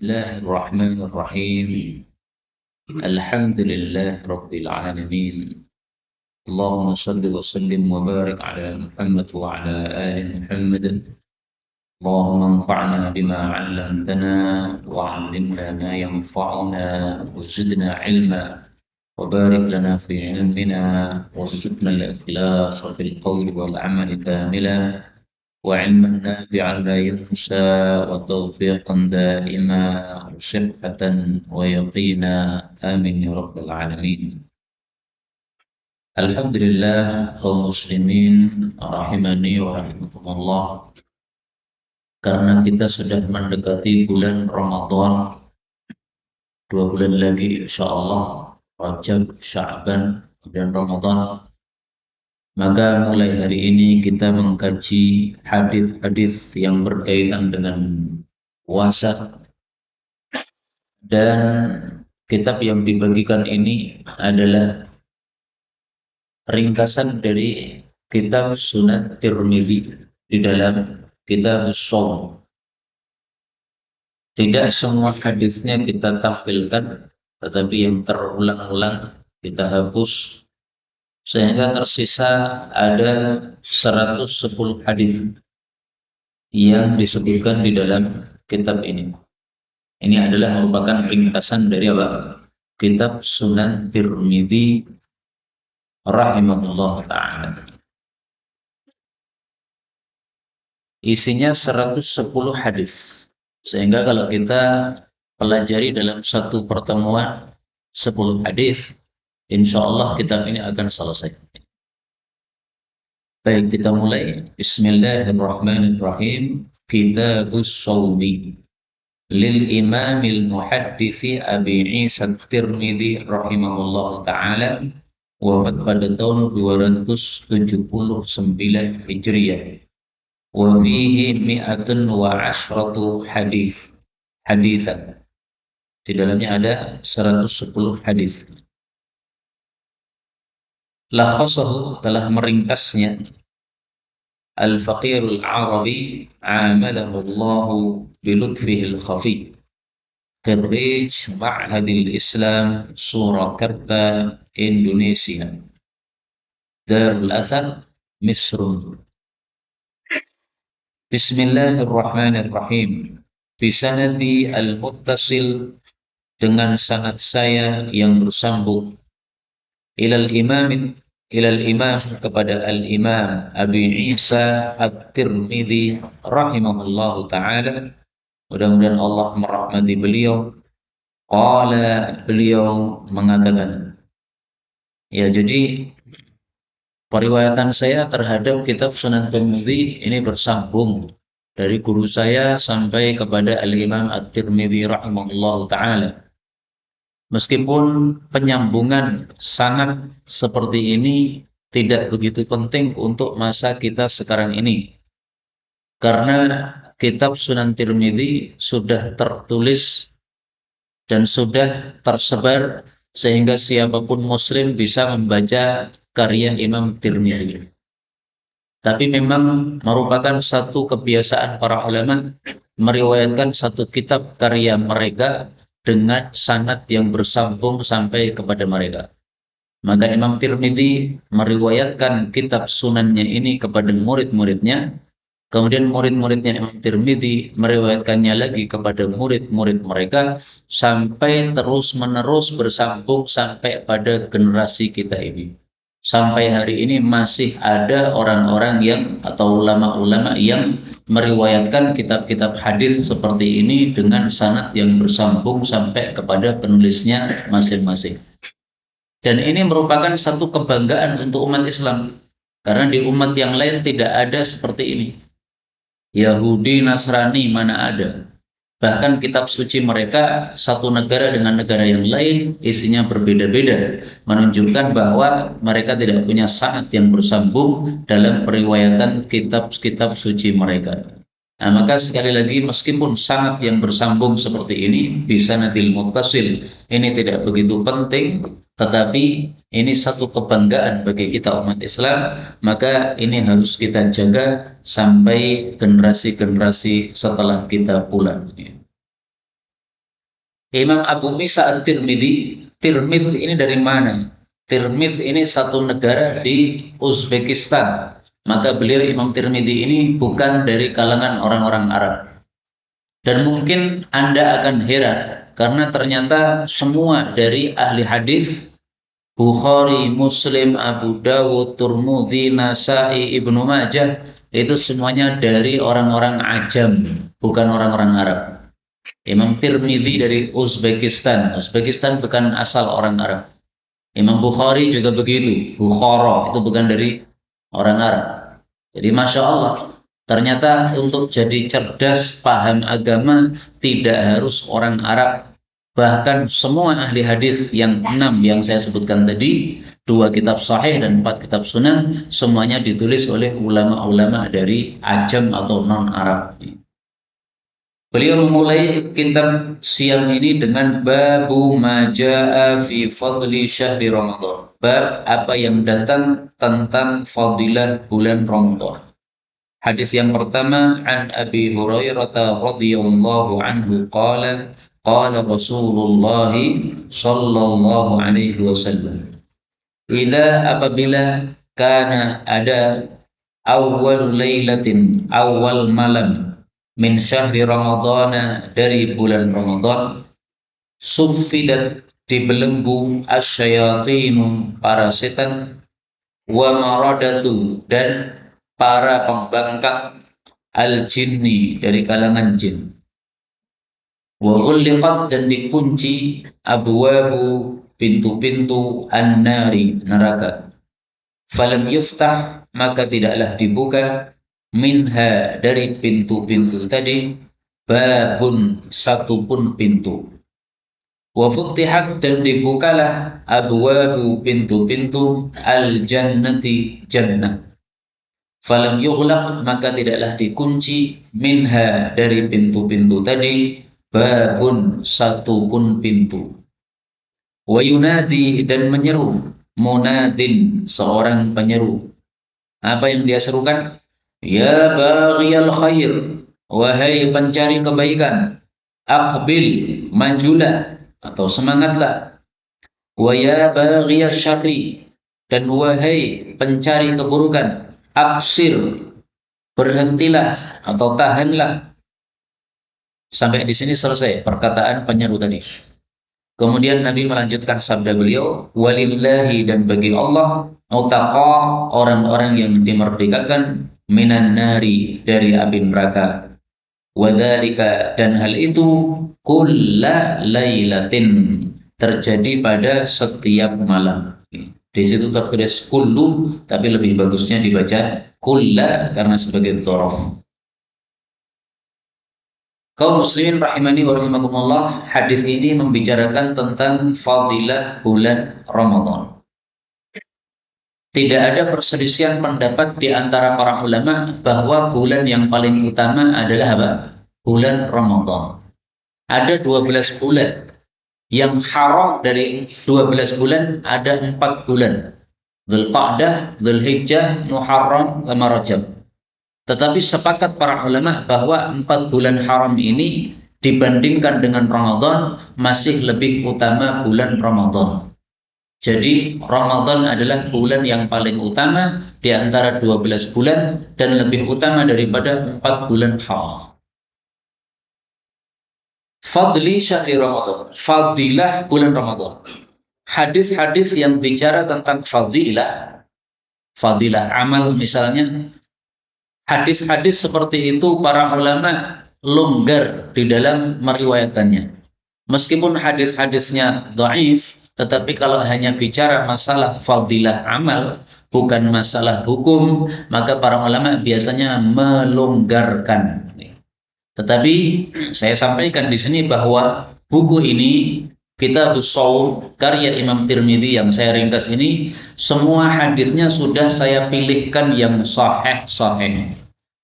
الله الرحمن الرحيم. الحمد لله رب العالمين. اللهم صل وسلم وبارك على محمد وعلى آل محمد. اللهم انفعنا بما علمتنا وعلمنا ما ينفعنا وزدنا علما وبارك لنا في علمنا وارزقنا الإخلاص في القول والعمل كاملا وعلما نافعا لا ينسى وتوفيقا دائما وصحة ويقينا آمين يا رب العالمين. Alhamdulillah kaum muslimin rahimani wa rahimakumullah, karena kita sudah mendekati bulan Ramadan, 2 bulan lagi insyaallah, Rajab, Sya'ban dan Ramadan. Maka mulai hari ini kita mengkaji hadis-hadis yang berkaitan dengan puasa, dan kitab yang dibagikan ini adalah ringkasan dari kitab Sunan Tirmidzi di dalam kitab Shaum. Tidak semua hadisnya kita tampilkan, tetapi yang terulang-ulang kita hapus sehingga tersisa ada 110 hadis yang disebutkan di dalam kitab ini. Ini adalah merupakan ringkasan dari apa? Kitab Sunan Tirmidzi rahimahullah ta'ala. Isinya 110 hadis. Sehingga kalau kita pelajari dalam satu pertemuan 10 hadis, insya Allah kitab ini akan selesai. Baik, kita mulai. Bismillahirrahmanirrahim. Kitabus Shaumi lil Imamil Muhadditsi Abi Isa Tirmidzi rahimahullah ta'ala, wafat pada tahun 279 Hijriah. Wa fihi mi'atun wa ashratu hadisan. Di dalamnya ada 110 hadis. Lakhasahu, telah meringkasnya, Al-Faqirul Arabi amalahu Allahu bilutfihil khafi, Khirij Ma'hadil Islam Surakarta, Indonesia, Darul Athar, Misrun. Bismillahirrahmanirrahim. Bisanadi al-muttasil, dengan sanad saya yang bersambung, ilal imam kepada al-imam Abi Isa At-Tirmidzi rahimahullahu ta'ala, mudah-mudahan Allah merahmati beliau. Qala, beliau mengatakan, ya, jadi periwayatan saya terhadap kitab Sunan Tirmidzi ini bersambung dari guru saya sampai kepada Al-Imam At-Tirmidzi rahimahullahu ta'ala. Meskipun penyambungan sanad seperti ini tidak begitu penting untuk masa kita sekarang ini, karena kitab Sunan Tirmidzi sudah tertulis dan sudah tersebar sehingga siapapun muslim bisa membaca karya Imam Tirmidzi. Tapi memang merupakan satu kebiasaan para ulama meriwayatkan satu kitab karya mereka dengan sanad yang bersambung sampai kepada mereka. Maka Imam Tirmidzi meriwayatkan kitab sunannya ini kepada murid-muridnya, kemudian murid-muridnya Imam Tirmidzi meriwayatkannya lagi kepada murid-murid mereka, sampai terus-menerus bersambung sampai pada generasi kita ini. Sampai hari ini masih ada orang-orang yang atau ulama-ulama yang meriwayatkan kitab-kitab hadis seperti ini dengan sanad yang bersambung sampai kepada penulisnya masing-masing. Dan ini merupakan satu kebanggaan untuk umat Islam, karena di umat yang lain tidak ada seperti ini. Yahudi, Nasrani mana ada. Bahkan kitab suci mereka satu negara dengan negara yang lain isinya berbeda-beda, menunjukkan bahwa mereka tidak punya sanad yang bersambung dalam periwayatan kitab-kitab suci mereka. Nah, maka sekali lagi, meskipun sanad yang bersambung seperti ini, bisanadil muttasil, ini tidak begitu penting, tetapi ini satu kebanggaan bagi kita umat Islam, maka ini harus kita jaga sampai generasi-generasi setelah kita pula. Imam Abu Isa At-Tirmidzi. Tirmidz ini dari mana? Tirmidz ini satu negara di Uzbekistan. Maka beliau Imam Tirmidzi ini bukan dari kalangan orang-orang Arab. Dan mungkin Anda akan heran karena ternyata semua dari ahli hadis Bukhari, Muslim, Abu Dawud, Tirmidzi, Nasai, Ibnu Majah itu semuanya dari orang-orang Ajam, bukan orang-orang Arab. Imam Tirmidzi dari Uzbekistan. Uzbekistan bukan asal orang Arab. Imam Bukhari juga begitu. Bukhara itu bukan dari orang Arab. Jadi Masya Allah, ternyata untuk jadi cerdas paham agama tidak harus orang Arab. Bahkan semua ahli hadis yang 6 yang saya sebutkan tadi, 2 kitab sahih dan 4 kitab sunan, semuanya ditulis oleh ulama-ulama dari Ajam atau non-Arab. Beliau memulai kitab siang ini dengan babu maja'a fi fadli syahri Ramadan. Bab apa yang datang tentang fadilah bulan Ramadan. Hadis yang pertama an Abi Hurairah radhiyallahu anhu qala qala Rasulullah sallallahu alaihi wasallam. Apabila kana ada awal lailatin awal malam min syahri Ramadana dari bulan Ramadan suffidat dibelenggu asyayatinu para setan wa maradatu dan para pembangkang al jinni dari kalangan jin wa ghulliqat dan dikunci abwabu pintu-pintu an-nari neraka falam yuftah maka tidaklah dibuka minha dari pintu-pintu tadi babun satu pun pintu wa futtihat dan dibukalah abwabu pintu-pintu al-jannati jannah falam yughlaq maka tidaklah dikunci minha dari pintu-pintu tadi babun satu pun pintu wa yunadi dan menyeru munadin seorang penyeru apa yang dia serukan ya baghiyal khair wahai pencari kebaikan aqbil majulah atau semangatlah wa ya baghiyal syarri dan wahai pencari keburukan absir berhentilah atau tahanlah. Sampai di sini selesai perkataan penyeru tadi. Kemudian Nabi melanjutkan sabda beliau, walillahi dan bagi Allah utaqa orang-orang yang dimerdekakan minan nari dari api neraka. Wadzalika dan hal itu kulla lailatin terjadi pada setiap malam. Di situ tertulis kullu tapi lebih bagusnya dibaca kulla karena sebagai dzaraf. Kaum muslimin rahimani wa rahimakumullah, hadis ini membicarakan tentang fadilah bulan Ramadan. Tidak ada perselisihan pendapat di antara para ulama bahwa bulan yang paling utama adalah apa? Bulan Ramadan. Ada 12 bulan. Yang haram dari 12 bulan ada 4 bulan. Dzulqa'dah, Dzulhijjah, Muharram, dan Rajab. Tetapi sepakat para ulama bahwa 4 bulan haram ini dibandingkan dengan Ramadan masih lebih utama bulan Ramadan. Jadi Ramadan adalah bulan yang paling utama di antara 12 bulan dan lebih utama daripada 4 bulan haram. Fadli syahri Ramadan, fadilah bulan Ramadan. Hadis-hadis yang bicara tentang fadilah amal misalnya, hadis-hadis seperti itu para ulama longgar di dalam meriwayatkannya. Meskipun hadis-hadisnya dhaif, tetapi kalau hanya bicara masalah fadilah amal, bukan masalah hukum, maka para ulama biasanya melonggarkan. Tetapi saya sampaikan di sini bahwa buku ini Kitabus Shaum karya Imam Tirmidzi yang saya ringkas ini semua hadisnya sudah saya pilihkan yang sahih.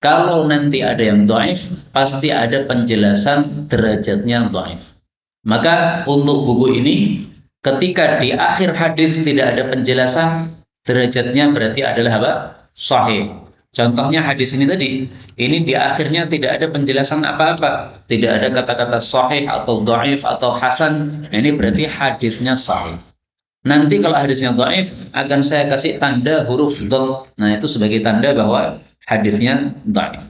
Kalau nanti ada yang dhaif, pasti ada penjelasan derajatnya dhaif. Maka untuk buku ini ketika di akhir hadis tidak ada penjelasan, derajatnya berarti adalah apa? Sahih. Contohnya hadis ini tadi, ini di akhirnya tidak ada penjelasan apa-apa, tidak ada kata-kata sahih atau dhaif atau hasan. Nah, ini berarti hadisnya sahih. Nanti kalau hadisnya dhaif akan saya kasih tanda huruf dhad. Nah, itu sebagai tanda bahwa hadisnya dhaif.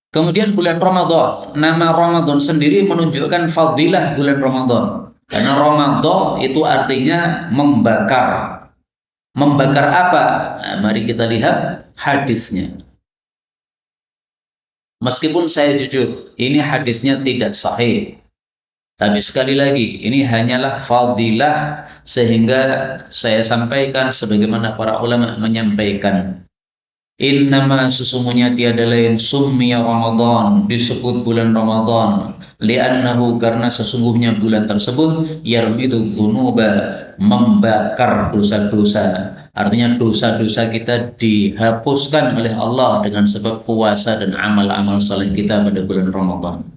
Kemudian bulan Ramadan, nama Ramadan sendiri menunjukkan fadilah bulan Ramadan. Karena Ramadan itu artinya membakar. Membakar apa? Nah, mari kita lihat hadisnya. Meskipun saya jujur, ini hadisnya tidak sahih. Tapi sekali lagi, ini hanyalah fadilah sehingga saya sampaikan sebagaimana para ulama menyampaikan. Innama sesungguhnya tiada lain summiya Ramadan, disebut bulan Ramadan li'annahu karena sesungguhnya bulan tersebut yarmidu dzunuba, membakar dosa-dosa. Artinya dosa-dosa kita dihapuskan oleh Allah dengan sebab puasa dan amal-amal saleh kita pada bulan Ramadan.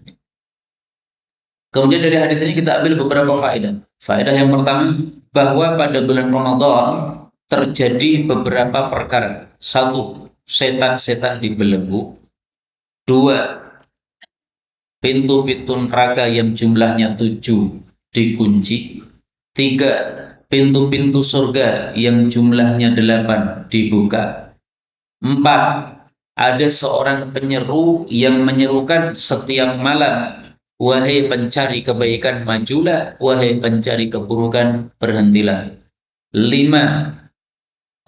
Kemudian dari hadis ini kita ambil beberapa faedah. Faedah yang pertama, bahwa pada bulan Ramadan terjadi beberapa perkara. Satu, setan-setan dibelenggu. Dua, pintu-pintu neraka yang jumlahnya 7 dikunci. Tiga, pintu-pintu surga yang jumlahnya 8 dibuka. Empat, ada seorang penyeru yang menyerukan setiap malam, wahai pencari kebaikan majulah, wahai pencari keburukan berhentilah. Lima,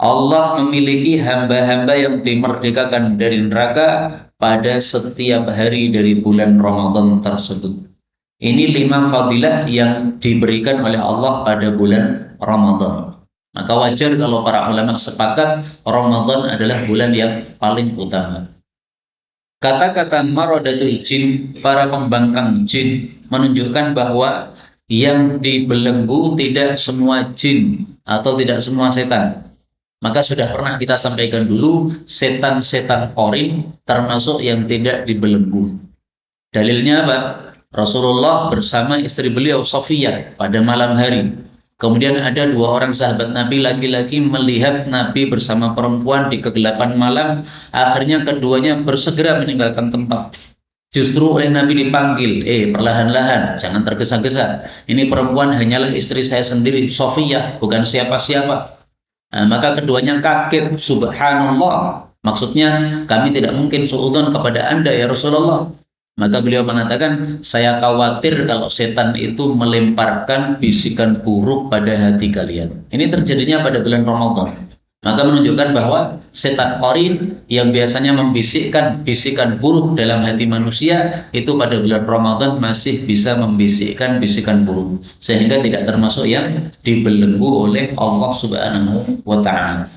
Allah memiliki hamba-hamba yang dimerdekakan dari neraka pada setiap hari dari bulan Ramadan tersebut. Ini 5 fadilah yang diberikan oleh Allah pada bulan Ramadan. Maka wajar kalau para ulama sepakat Ramadan adalah bulan yang paling utama. Kata-kata maradatul jin, para pembangkang jin, menunjukkan bahwa yang dibelenggu tidak semua jin atau tidak semua setan. Maka sudah pernah kita sampaikan dulu, setan-setan qarin termasuk yang tidak dibelenggu. Dalilnya apa? Rasulullah bersama istri beliau Sofiyah pada malam hari. Kemudian ada 2 orang sahabat Nabi laki-laki melihat Nabi bersama perempuan di kegelapan malam. Akhirnya keduanya bersegera meninggalkan tempat. Justru oleh Nabi dipanggil, perlahan-lahan, jangan tergesa-gesa. Ini perempuan hanyalah istri saya sendiri, Sofiyah, bukan siapa-siapa. Nah, maka keduanya kaget, subhanallah. Maksudnya, kami tidak mungkin suudzon kepada Anda ya Rasulullah. Maka beliau mengatakan, saya khawatir kalau setan itu melemparkan bisikan buruk pada hati kalian. Ini terjadinya pada bulan Ramadan. Maka menunjukkan bahwa setan qarin yang biasanya membisikkan bisikan buruk dalam hati manusia, itu pada bulan Ramadan masih bisa membisikkan bisikan buruk. Sehingga tidak termasuk yang dibelenggu oleh Allah Subhanahu wa Ta'ala.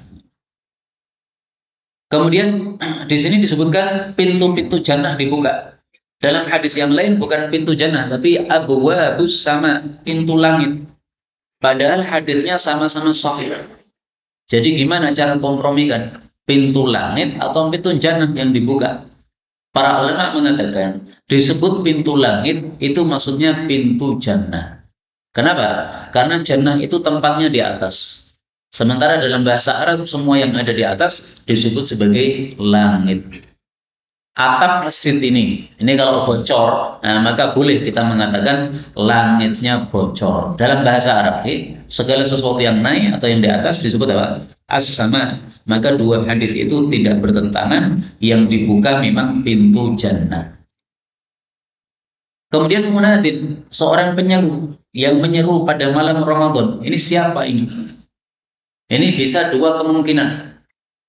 Kemudian di sini disebutkan pintu-pintu jannah dibuka. Dalam hadis yang lain bukan pintu jannah, tapi abwabus sama, pintu langit. Padahal hadisnya sama-sama sahih. Jadi gimana cara kompromikan? Pintu langit atau pintu jannah yang dibuka? Para ulama mengatakan disebut pintu langit itu maksudnya pintu jannah. Kenapa? Karena jannah itu tempatnya di atas. Sementara dalam bahasa Arab semua yang ada di atas disebut sebagai langit. Atap masjid ini kalau bocor, nah, maka boleh kita mengatakan langitnya bocor. Dalam bahasa Arab, segala sesuatu yang naik atau yang di atas disebut apa? As-sama. Maka 2 hadis itu tidak bertentangan. Yang dibuka memang pintu jannah. Kemudian munadin, seorang penyeru yang menyeru pada malam Ramadan. Ini siapa ini? Ini bisa 2 kemungkinan.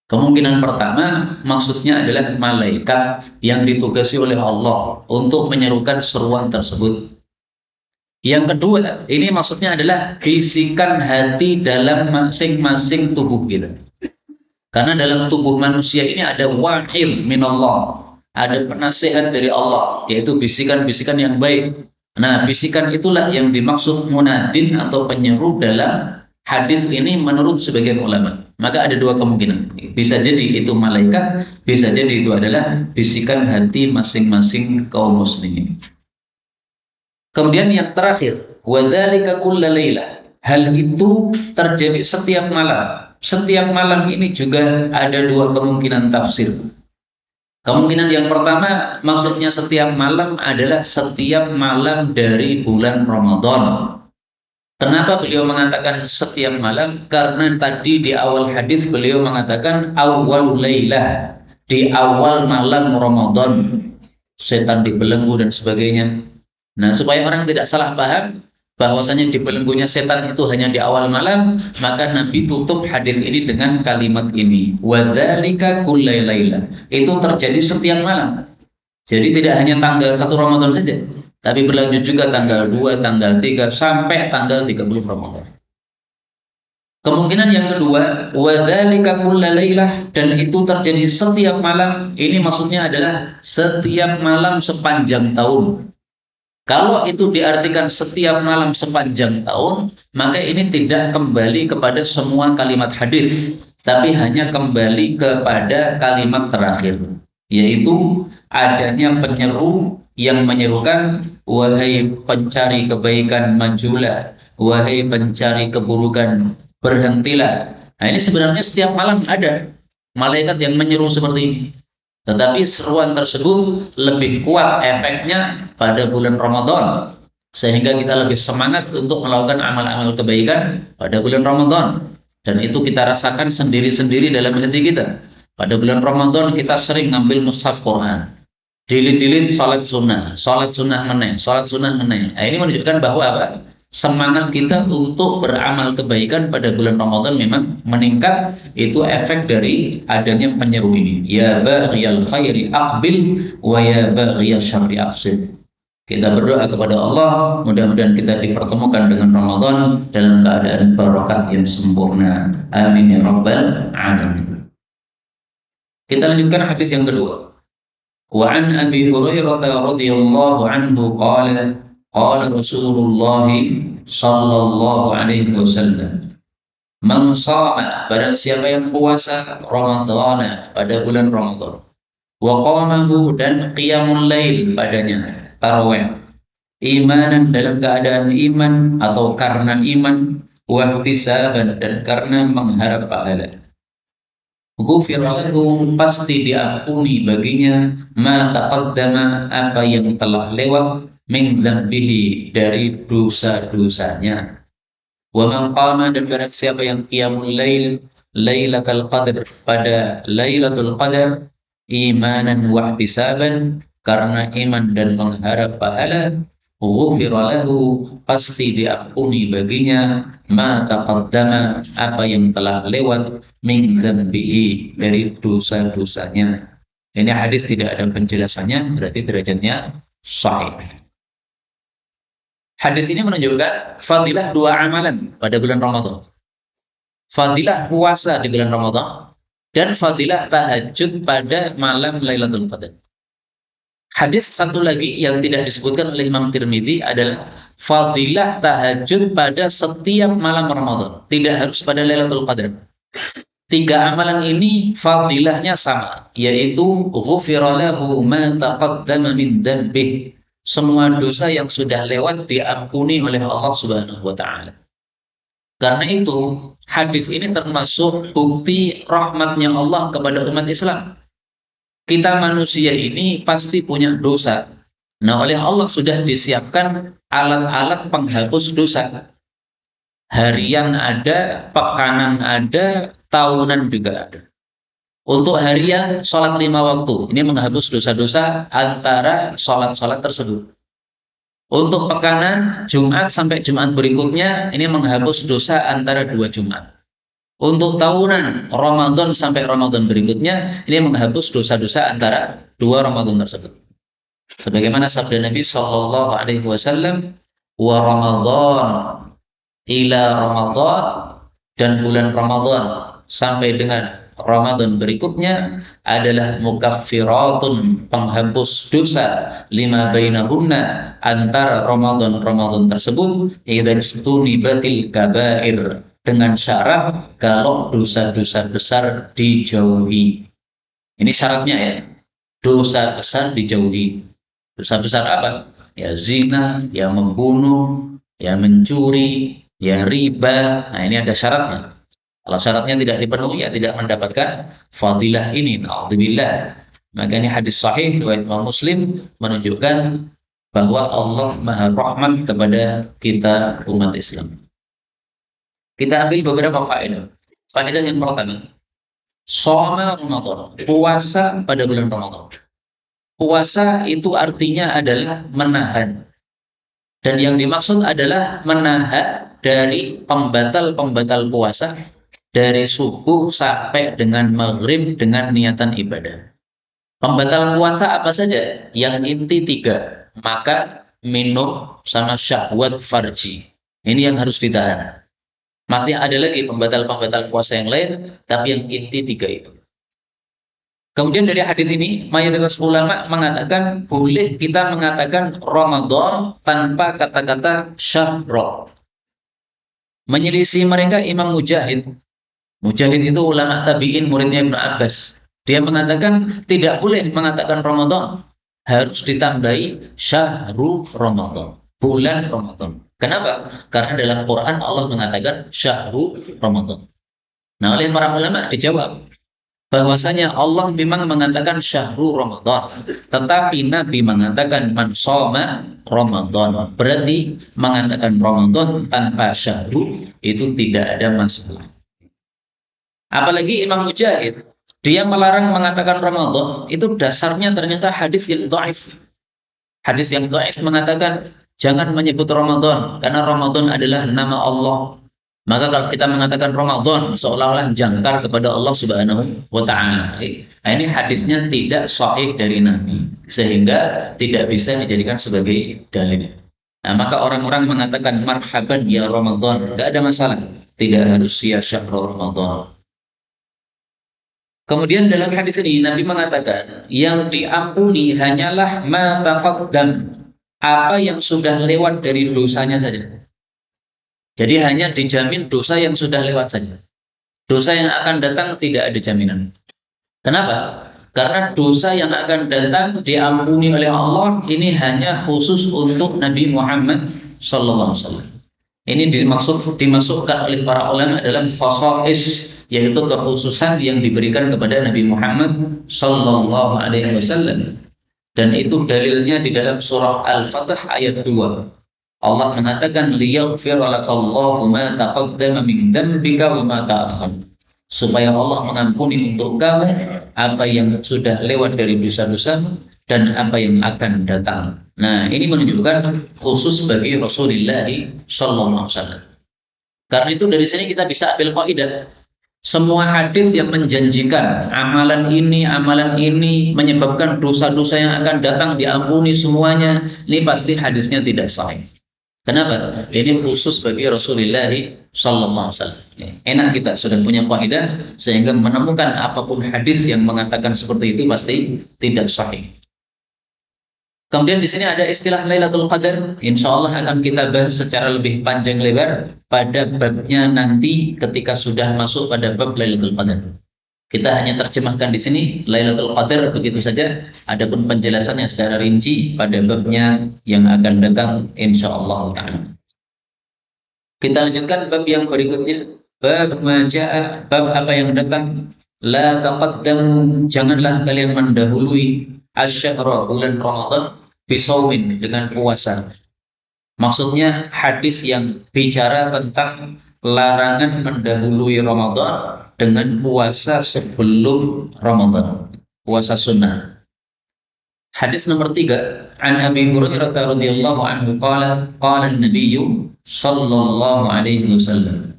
Kemungkinan pertama maksudnya adalah malaikat yang ditugasi oleh Allah untuk menyerukan seruan tersebut. Yang kedua, ini maksudnya adalah bisikan hati dalam masing-masing tubuh kita. Karena dalam tubuh manusia ini ada wa'id minallah, ada penasihat dari Allah, yaitu bisikan-bisikan yang baik. Nah, bisikan itulah yang dimaksud munadin atau penyeru dalam hadis ini menurut sebagian ulama. Maka ada 2 kemungkinan. Bisa jadi itu malaikat, bisa jadi itu adalah bisikan hati masing-masing kaum muslimin. Kemudian yang terakhir, wadzalika kulla lailah. Hal itu terjadi setiap malam. setiap malam ini juga ada dua kemungkinan tafsir. Kemungkinan yang pertama, maksudnya setiap malam adalah setiap malam dari bulan Ramadan. Kenapa beliau mengatakan setiap malam? Karena tadi di awal hadis beliau mengatakan awal lailah, di awal malam Ramadan, setan dibelenggu dan sebagainya. Nah, supaya orang tidak salah paham bahwasanya dibelenggunya setan itu hanya di awal malam, maka Nabi tutup hadis ini dengan kalimat ini, wadzalika kullailah. Itu terjadi setiap malam. Jadi tidak hanya tanggal 1 Ramadan saja, tapi berlanjut juga tanggal 2, tanggal 3 sampai tanggal 30 Ramadan. Kemungkinan yang kedua, wadzalika kullailah, dan itu terjadi setiap malam. Ini maksudnya adalah setiap malam sepanjang tahun. Kalau itu diartikan setiap malam sepanjang tahun, maka ini tidak kembali kepada semua kalimat hadis, tapi hanya kembali kepada kalimat terakhir, yaitu adanya penyeru yang menyerukan, wahai pencari kebaikan majulah, wahai pencari keburukan berhentilah. Nah, ini sebenarnya setiap malam ada malaikat yang menyeru seperti ini. Tetapi seruan tersebut lebih kuat efeknya pada bulan Ramadan, sehingga kita lebih semangat untuk melakukan amal-amal kebaikan pada bulan Ramadan. Dan itu kita rasakan sendiri-sendiri dalam hati kita. Pada bulan Ramadan kita sering ngambil mushaf Quran, dilit-dilit sholat sunnah meneh, sholat sunnah meneh. Nah, ini menunjukkan bahwa apa? Semangat kita untuk beramal kebaikan pada bulan Ramadan memang meningkat. Itu efek dari adanya penyeru ini, ya baghiyal khairi aqbil wa ya baghiyal syarri aqsid. Kita berdoa kepada Allah, mudah-mudahan kita dipertemukan dengan Ramadan dalam keadaan barakah yang sempurna, amin ya rabbal alamin. Kita lanjutkan hadis yang kedua. Wa an Abi Hurairah radhiyallahu anhu qala qala Rasulullah sallallahu alaihi wasallam, man shama, barang siapa yang puasa Ramadan pada bulan Ramadan, wa qamahu, dan qiyamul lail padanya, tarawih, imanan, dalam keadaan iman atau karena iman, wa ihtisaban, dan karena mengharap pahala, ghufira lahu, pasti diampuni baginya, ma taqaddama, apa yang telah lewat, min dzambihi, dari dosa-dosanya. Wa man qama, dan barang siapa yang qiyamul lail lailatul qadar, pada lailatul qadar, imanan wa ihtisaban, karena iman dan mengharap pahala, ghufira lahu, pasti diampuni baginya, ma taqaddama, apa yang telah lewat, min dzambihi, dari dosa-dosanya. Ini hadis tidak ada penjelasannya, berarti derajatnya sahih. Hadis ini menunjukkan fadilah dua amalan pada bulan Ramadan. Fadilah puasa di bulan Ramadan dan fadilah tahajud pada malam Lailatul Qadar. Hadis satu lagi yang tidak disebutkan oleh Imam Tirmidzi adalah fadilah tahajud pada setiap malam Ramadan, tidak harus pada Lailatul Qadar. Tiga amalan ini fadilahnya sama, yaitu ghufira lahu ma taqaddama min dzambih, semua dosa yang sudah lewat diampuni oleh Allah Subhanahu wa taala. Karena itu, hadis ini termasuk bukti rahmatnya Allah kepada umat Islam. Kita manusia ini pasti punya dosa. Nah, oleh Allah sudah disiapkan alat-alat penghapus dosa. Harian ada, pekanan ada, tahunan juga ada. Untuk harian, sholat 5 waktu. Ini menghapus dosa-dosa antara sholat-sholat tersebut. Untuk pekanan, Jumat sampai Jumat berikutnya, ini menghapus dosa antara 2 Jumat. Untuk tahunan, Ramadan sampai Ramadan berikutnya, ini menghapus dosa-dosa antara 2 Ramadan tersebut. Sebagaimana sabda Nabi Shallallahu Alaihi Wasallam, wa Ramadan ila Ramadan, dan bulan Ramadan sampai dengan Ramadan berikutnya adalah mukaffiratun, penghapus dosa, lima bainahunna, antara Ramadan tersebut, idza istunibatil kabair, dengan syarat kalau dosa-dosa besar dijauhi. Ini syaratnya ya, dosa besar dijauhi. Dosa besar apa? Ya zina, ya membunuh, ya mencuri, ya riba. Nah, ini ada syaratnya. Kalau syaratnya tidak dipenuhi, ya tidak mendapatkan fadilah ini. Na'udzubillah. Maka ini hadis sahih riwayat Imam Muslim menunjukkan bahwa Allah Maha Rahmat kepada kita umat Islam. Kita ambil beberapa faedah. Faedah yang pertama, shoma Ramadan, puasa pada bulan Ramadan. Puasa itu artinya adalah menahan. Dan yang dimaksud adalah menahan dari pembatal-pembatal puasa dari subuh sampai dengan maghrib dengan niatan ibadah. Pembatal puasa apa saja? Yang inti 3, makan, minum, sama syahwat farji. Ini yang harus ditahan. Masih ada lagi pembatal-pembatal puasa yang lain, tapi yang inti 3 itu. Kemudian dari hadis ini, mayoritas ulama mengatakan boleh kita mengatakan Ramadan tanpa kata-kata syahrul. Menyelisih mereka Imam Mujahid. Mujahid itu ulama tabi'in, muridnya Ibnu Abbas. Dia mengatakan tidak boleh mengatakan Ramadan, harus ditambahi syahrul Ramadan, bulan Ramadan. Kenapa? Karena dalam Quran Allah mengatakan syahrul Ramadan. Nah, oleh para ulama dijawab bahwasanya Allah memang mengatakan syahrul Ramadan, tetapi Nabi mengatakan man shoma Ramadan. Berarti mengatakan Ramadan tanpa syahrul itu tidak ada masalah. Apalagi Imam Mujahid, dia melarang mengatakan Ramadan, itu dasarnya ternyata hadis yang dhaif. Hadis yang dhaif mengatakan jangan menyebut Ramadan karena Ramadan adalah nama Allah. Maka kalau kita mengatakan Ramadan seolah-olah jangkar kepada Allah Subhanahu wa taala. Nah, ini hadisnya tidak sahih dari Nabi sehingga tidak bisa dijadikan sebagai dalil. Nah, maka orang-orang mengatakan marhaban ya Ramadan, enggak ada masalah. Tidak harus ya syahrul Ramadan. Kemudian dalam hadis ini Nabi mengatakan yang diampuni hanyalah ma taqaddam, apa yang sudah lewat dari dosanya saja. Jadi hanya dijamin dosa yang sudah lewat saja. Dosa yang akan datang tidak ada jaminan. Kenapa? Karena dosa yang akan datang diampuni oleh Allah ini hanya khusus untuk Nabi Muhammad SAW. Ini dimasukkan oleh para ulama dalam khasa'is, yaitu kekhususan yang diberikan kepada Nabi Muhammad SAW. Dan itu dalilnya di dalam surah Al-Fatih ayat 2. Allah mengatakan liyaghfir lakallahu ma taqaddama min dhanbika wa ma ta'akhkhar. Supaya Allah mengampuni untuk kamu apa yang sudah lewat dari dosa-dosamu dan apa yang akan datang. Nah, ini menunjukkan khusus bagi Rasulullah sallallahu alaihi wasallam. Karena itu dari sini kita bisa ambil kaidah. Semua hadis yang menjanjikan amalan ini menyebabkan dosa-dosa yang akan datang diampuni semuanya, ini pasti hadisnya tidak sahih. Kenapa? Ini khusus bagi Rasulullah sallallahu alaihi wasallam. Enak kita sudah punya kaidah sehingga menemukan apapun hadis yang mengatakan seperti itu pasti tidak sahih. Kemudian di sini ada istilah Lailatul Qadar. Insya Allah akan kita bahas secara lebih panjang lebar pada babnya nanti ketika sudah masuk pada bab Lailatul Qadar. Kita hanya terjemahkan di sini Lailatul Qadar begitu saja. Adapun penjelasannya secara rinci pada babnya yang akan datang insyaallah taala. Kita lanjutkan bab yang berikutnya, bab majaa, bab apa yang datang. La taqaddam, janganlah kalian mendahului asyhara, bulan Ramadan, bisaumin, dengan puasa. Maksudnya hadis yang bicara tentang larangan mendahului Ramadan dengan puasa sebelum Ramadan, puasa sunnah. Hadis nomor 3, an Abi Hurairah radhiyallahu anhu qala an-nabiy sallallahu alaihi wasallam,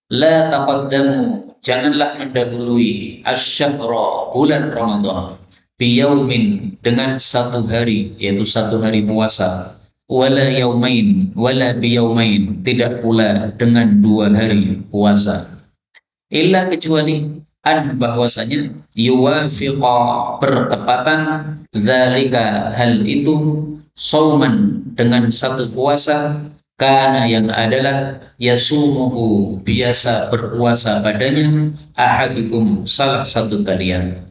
la taqaddamu, janganlah mendahului asyhara, bulan Ramadan, biyaumin, dengan satu hari, yaitu satu hari puasa, wala yaumain wala biyaumain, tidak pula dengan 2 hari puasa, illa, kecuali an, bahwasanya yuwafiqa, bertepatan, dzalika, hal itu, sauman, dengan satu puasa, kana, yang adalah, yasumuhu, biasa berpuasa padanya, ahadukum, salah satu kalian.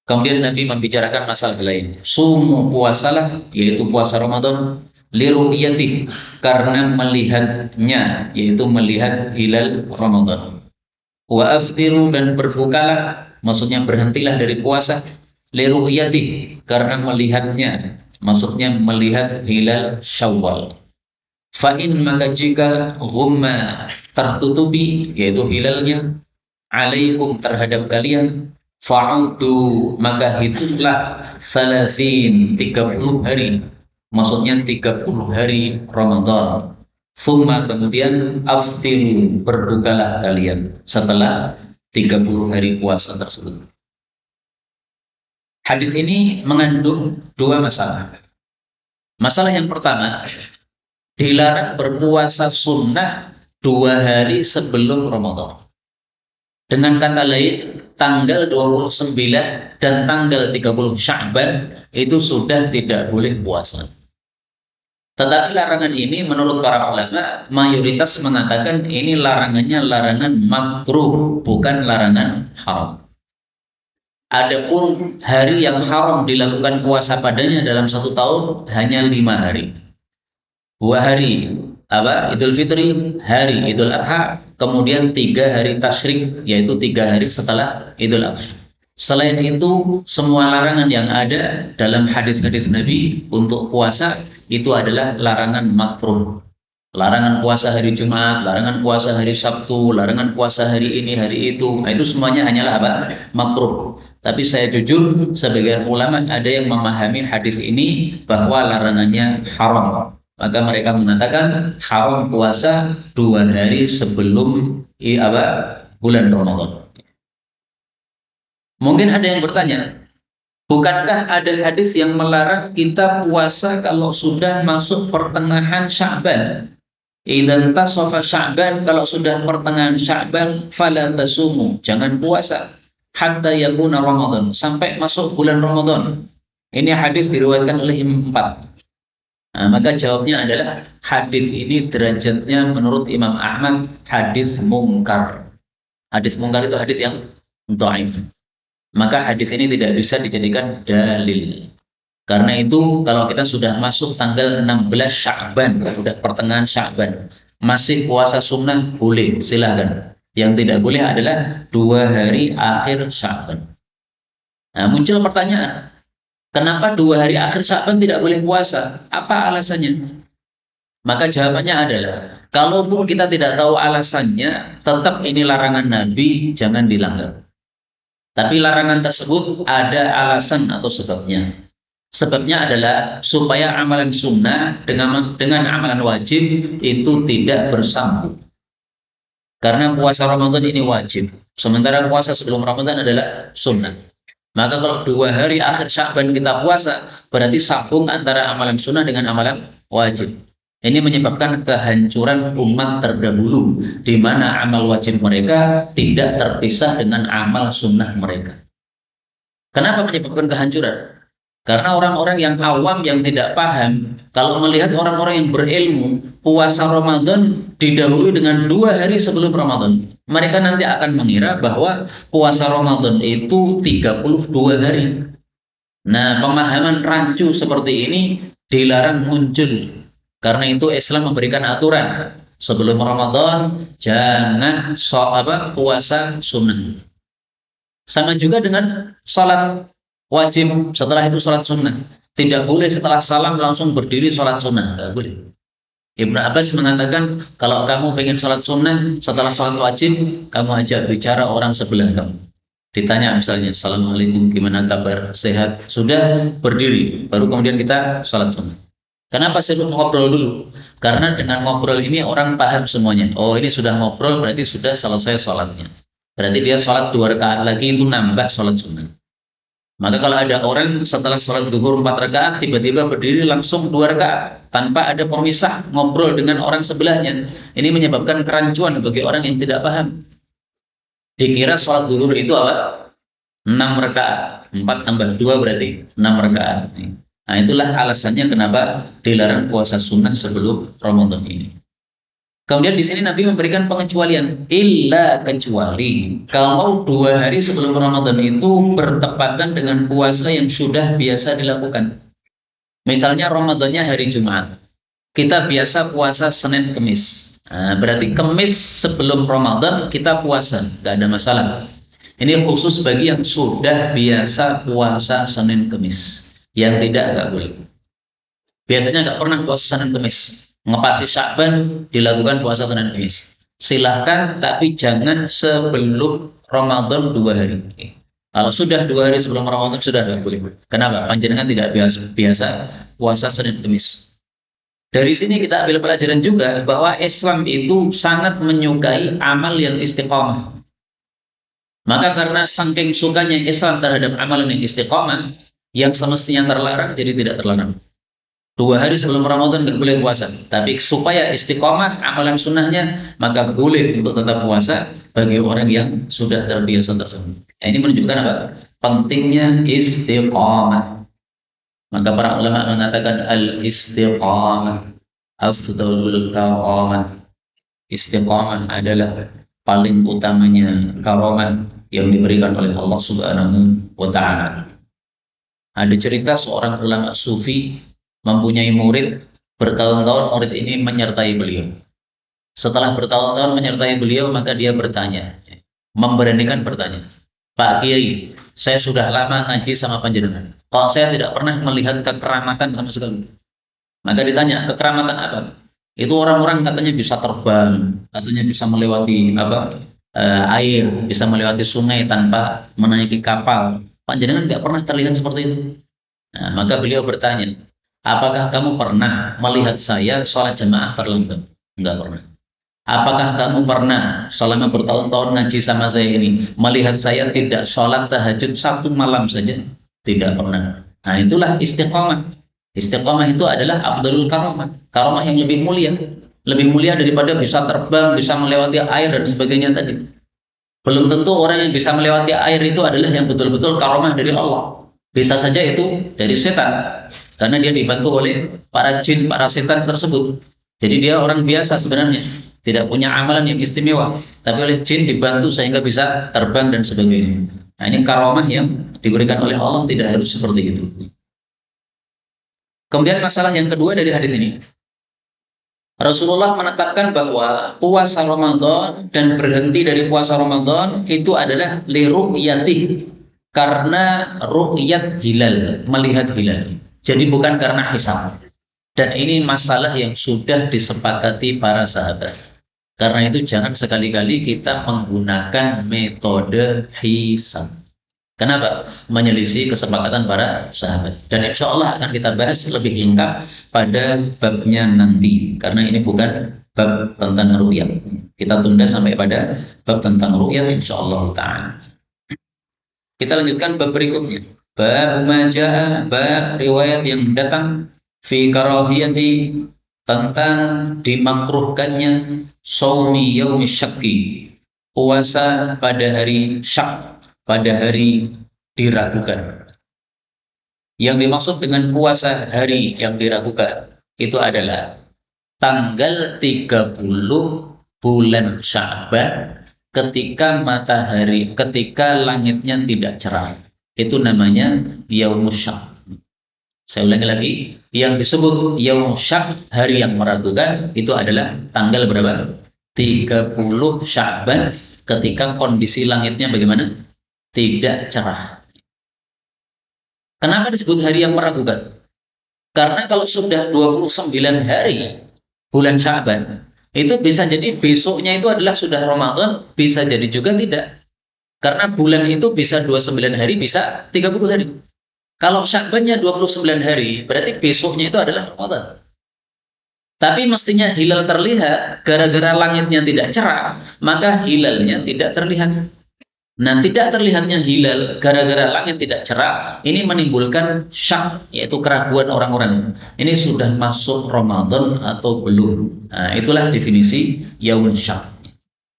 Kemudian Nabi membicarakan masalah lain. Sumu, puasalah, yaitu puasa Ramadan, liru'yatih, karena melihatnya, yaitu melihat hilal Ramadan. Wa aftiru, dan berbukalah, maksudnya berhentilah dari puasa, liru'yati, karena melihatnya, maksudnya melihat hilal Syawal. Fa'in, maka jika ghumma, tertutupi, yaitu hilalnya, alaikum, terhadap kalian, fa'uddu, maka hitunglah, salasin, 30 hari, maksudnya 30 hari Ramadan. Thumma, kemudian aftiru, berbukalah kalian setelah 30 hari puasa tersebut. Hadis ini mengandung dua masalah. Masalah yang pertama, dilarang berpuasa sunnah 2 hari sebelum Ramadan. Dengan kata lain, tanggal 29 dan tanggal 30 Sya'ban itu sudah tidak boleh puasa. Tetapi larangan ini menurut para ulama mayoritas mengatakan ini larangannya larangan makruh, bukan larangan haram. Adapun hari yang haram dilakukan puasa padanya dalam 1 tahun hanya 5 hari. 2 hari Idul Fitri, hari Idul Adha, kemudian 3 hari tasyrik, yaitu 3 hari setelah Idul Adha. Selain itu, semua larangan yang ada dalam hadis-hadis Nabi untuk puasa itu adalah larangan makruh. Larangan puasa hari Jumat, larangan puasa hari Sabtu, larangan puasa hari ini, hari itu. Nah, itu semuanya hanyalah apa? Makruh. Tapi saya jujur, sebagian ulama ada yang memahami hadis ini bahwa larangannya haram. Maka mereka mengatakan haram puasa 2 hari sebelum bulan Ramadan. Mungkin ada yang bertanya, bukankah ada hadis yang melarang kita puasa kalau sudah masuk pertengahan Sya'ban? Idzan tasafa Sya'ban, kalau sudah pertengahan Sya'ban, fala tasumu, jangan puasa hatta yakuna Ramadan, sampai masuk bulan Ramadan. Ini hadis diriwayatkan oleh Imam 4. Nah, maka jawabnya adalah hadis ini derajatnya menurut Imam Ahmad hadis mungkar. Hadis mungkar itu hadis yang dhaif. Maka hadis ini tidak bisa dijadikan dalil. Karena itu kalau kita sudah masuk tanggal 16 Sya'ban, sudah pertengahan Sya'ban, masih puasa sunnah boleh, silahkan. Yang tidak boleh adalah 2 hari akhir Sya'ban. Nah, muncul pertanyaan, kenapa 2 hari akhir Sya'ban tidak boleh puasa? Apa alasannya? Maka jawabannya adalah, kalaupun kita tidak tahu alasannya, tetap ini larangan Nabi, jangan dilanggar. Tapi larangan tersebut ada alasan atau sebabnya. Sebabnya adalah supaya amalan sunnah dengan amalan wajib itu tidak bersambung. Karena puasa Ramadan ini wajib, sementara puasa sebelum Ramadan adalah sunnah. Maka kalau 2 hari akhir Sya'ban kita puasa, berarti sambung antara amalan sunnah dengan amalan wajib. Ini menyebabkan kehancuran umat terdahulu, di mana amal wajib mereka tidak terpisah dengan amal sunnah mereka. Kenapa menyebabkan kehancuran? Karena orang-orang yang awam yang tidak paham, kalau melihat orang-orang yang berilmu, puasa Ramadan didahului dengan 2 hari sebelum Ramadan, mereka nanti akan mengira bahwa puasa Ramadan itu 32 hari. Nah, pemahaman rancu seperti ini dilarang muncul. Karena itu Islam memberikan aturan, sebelum Ramadan jangan puasa sunnah. Sama juga dengan salat wajib, setelah itu sholat sunnah. Tidak boleh setelah salam langsung berdiri sholat sunnah, tidak boleh. Ibnu Abbas mengatakan, kalau kamu pengen sholat sunnah, setelah sholat wajib, kamu ajak bicara orang sebelah kamu. Ditanya misalnya, Assalamualaikum, gimana kabar, sehat? Sudah, berdiri, baru kemudian kita sholat sunnah. Kenapa saya ngobrol dulu? Karena dengan ngobrol ini orang paham semuanya. Oh, ini sudah ngobrol, berarti sudah selesai sholatnya. Berarti dia sholat 2 rakaat lagi, itu nambah sholat sunnah. Maka kalau ada orang setelah sholat zuhur 4 rakaat, tiba-tiba berdiri langsung 2 rakaat, tanpa ada pemisah ngobrol dengan orang sebelahnya, ini menyebabkan kerancuan bagi orang yang tidak paham. Dikira sholat zuhur itu apa? 6 rakaat, 4 tambah 2 berarti 6 rakaat. Nah, itulah alasannya kenapa dilarang puasa sunnah sebelum Ramadan ini. Kemudian di sini Nabi memberikan pengecualian, illa, kecuali kalau 2 hari sebelum Ramadan itu bertepatan dengan puasa yang sudah biasa dilakukan. Misalnya Ramadannya hari Jumat, kita biasa puasa Senin Kemis. Berarti Kemis sebelum Ramadan kita puasa, nggak ada masalah. Ini khusus bagi yang sudah biasa puasa Senin Kemis. Yang tidak nggak boleh. Biasanya nggak pernah puasa Senin Kemis. Ngepasi Sya'ban dilakukan puasa Senin Kemis. Silahkan, tapi jangan sebelum Ramadan 2 hari. Kalau sudah 2 hari sebelum Ramadan sudah nggak boleh. Kenapa? Panjenengan tidak biasa puasa Senin Kemis. Dari sini kita ambil pelajaran juga bahwa Islam itu sangat menyukai amal yang istiqomah. Maka karena saking sukanya Islam terhadap amalan yang istiqomah, yang semestinya terlarang jadi tidak terlarang. 2 hari sebelum Ramadan nggak boleh puasa. Tapi supaya istiqomah amalan sunnahnya, maka boleh untuk tetap puasa bagi orang yang sudah terbiasa tersebut. Ini menunjukkan apa? Pentingnya istiqomah. Maka para ulama mengatakan al-istiqamah afdalul karamah. Istiqamah adalah paling utamanya karamah yang diberikan oleh Allah Subhanahu wa taala. Ada cerita seorang ulama sufi mempunyai murid, bertahun-tahun murid ini menyertai beliau. Setelah bertahun-tahun menyertai beliau, maka dia bertanya, memberanikan bertanya, Pak Kiai, saya sudah lama ngaji sama panjenengan. Kok saya tidak pernah melihat kekeramatan sama sekali? Maka ditanya, kekeramatan apa? Itu orang-orang katanya bisa terbang, katanya bisa melewati air, bisa melewati sungai tanpa menaiki kapal. Panjenengan nggak pernah terlihat seperti itu. Nah, maka beliau bertanya, apakah kamu pernah melihat saya sholat jamaah terlambat? Enggak pernah. Apakah kamu pernah selama bertahun-tahun ngaji sama saya ini melihat saya tidak sholat tahajud 1 malam saja? Tidak pernah. Nah, itulah istiqomah. Istiqomah itu adalah afdalul karamah. Karamah yang lebih mulia. Lebih mulia daripada bisa terbang, bisa melewati air dan sebagainya tadi. Belum tentu orang yang bisa melewati air itu adalah yang betul-betul karamah dari Allah. Bisa saja itu dari setan. Karena dia dibantu oleh para jin, para setan tersebut. Jadi dia orang biasa sebenarnya. Tidak punya amalan yang istimewa. Tapi oleh jin dibantu sehingga bisa terbang dan sebagainya. Nah, ini karamah yang diberikan oleh Allah, tidak harus seperti itu. Kemudian masalah yang kedua dari hadis ini, Rasulullah menetapkan bahwa puasa Ramadan dan berhenti dari puasa Ramadan itu adalah li ru'yati, karena ru'yat hilal, melihat hilal. Jadi bukan karena hisab. Dan ini masalah yang sudah disepakati para sahabat. Karena itu jangan sekali-kali kita menggunakan metode hisab. Kenapa? Menyelisih kesepakatan para sahabat. Dan insya Allah akan kita bahas lebih lengkap pada babnya nanti. Karena ini bukan bab tentang ru'yat. Kita tunda sampai pada bab tentang ru'yat insya Allah ta'ala. Kita lanjutkan bab berikutnya. Bab majah, bab riwayat yang datang fi karahiyati, tentang dimakruhkannya shaumi yaumi syakki, puasa pada hari syak, pada hari diragukan. Yang dimaksud dengan puasa hari yang diragukan itu adalah tanggal 30 bulan Sya'ban, ketika langitnya tidak cerah. Itu namanya yaumus syak. Saya ulangi lagi, yang disebut yaumus syak, hari yang meragukan, itu adalah tanggal berapa? 30 Sya'ban, ketika kondisi langitnya bagaimana? Tidak cerah. Kenapa disebut hari yang meragukan? Karena kalau sudah 29 hari bulan Sya'ban, itu bisa jadi besoknya itu adalah sudah Ramadan, bisa jadi juga tidak. Karena bulan itu bisa 29 hari, bisa 30 hari. Kalau Sya'bannya 29 hari, berarti besoknya itu adalah Ramadan. Tapi mestinya hilal terlihat, gara-gara langitnya tidak cerah, maka hilalnya tidak terlihat. Nah, tidak terlihatnya hilal gara-gara langit tidak cerah, ini menimbulkan syak, yaitu keraguan orang-orang. Ini sudah masuk Ramadan atau belum? Nah, itulah definisi yaumus syak.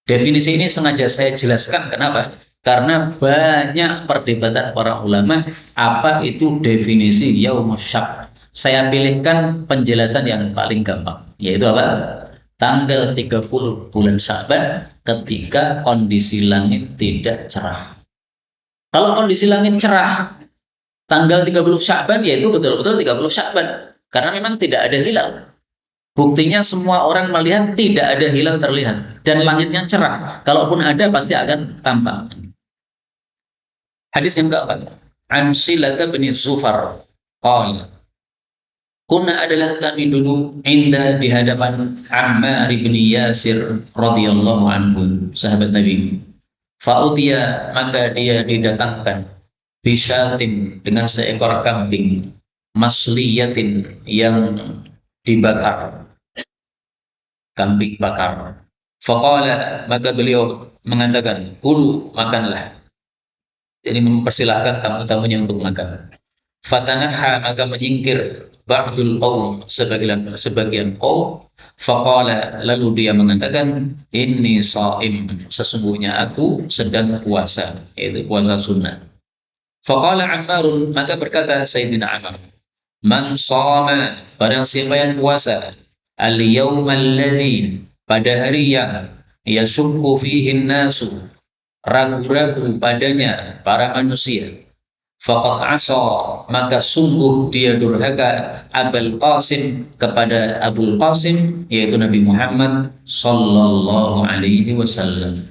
Definisi ini sengaja saya jelaskan, kenapa? Karena banyak perdebatan para ulama apa itu definisi yaumus syak. Saya pilihkan penjelasan yang paling gampang, yaitu apa? Tanggal 30 bulan Sya'ban, ketika kondisi langit tidak cerah. Kalau kondisi langit cerah, tanggal 30 Sya'ban, yaitu betul-betul 30 Sya'ban. Karena memang tidak ada hilal. Buktinya semua orang melihat tidak ada hilal terlihat dan langitnya cerah. Kalaupun ada pasti akan tampak. Hadis yang keempat. An Silata bin Zufar qala, kunna adalah kami dulu inda di hadapan Ammar bin Yasir radhiyallahu anhu, sahabat Nabi. Fa'utiya, maka dia didatangkan bisyatin, dengan seekor kambing, masliyatin, yang dibakar, kambing bakar. Faqala, maka beliau mengatakan, kulu, makanlah. Jadi mempersilahkan tamu-tamunya untuk makan. Fatanaha, maka menyingkir ba'dul qaum, sebagian qaum. Faqala, lalu dia mengatakan, inni shaim, sesungguhnya aku sedang puasa, yaitu puasa sunnah. Faqala Ammarun, maka berkata Sayyidina Ammar, man shama, barang siapa yang puasa, al-yawmal ladzi, pada hari yang yashukku fihi nasu, ragu-ragu padanya para manusia, faqad asa, maka sungguh dia durhaka Abul Qasim, kepada Abul Qasim, yaitu Nabi Muhammad sallallahu alaihi wasallam.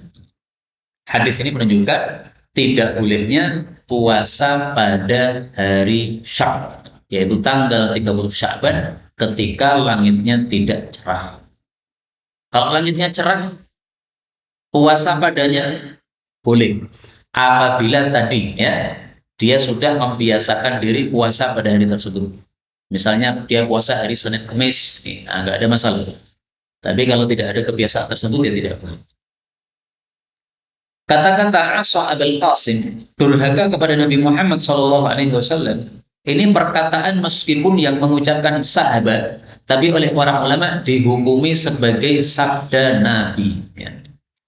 Hadis ini menunjukkan tidak bolehnya puasa pada hari Syak, yaitu tanggal 30 Sya'ban, ketika langitnya tidak cerah. Kalau langitnya cerah, puasa padanya boleh. Apabila tadi dia sudah membiasakan diri puasa pada hari tersebut. Misalnya dia puasa hari Senin Kamis, nggak ada masalah. Tapi kalau tidak ada kebiasaan tersebut, ya tidak boleh. Kata-kata asa Abul Qasim, durhaka kepada Nabi Muhammad SAW, ini perkataan meskipun yang mengucapkan sahabat, tapi oleh para ulama dihukumi sebagai sabda Nabi.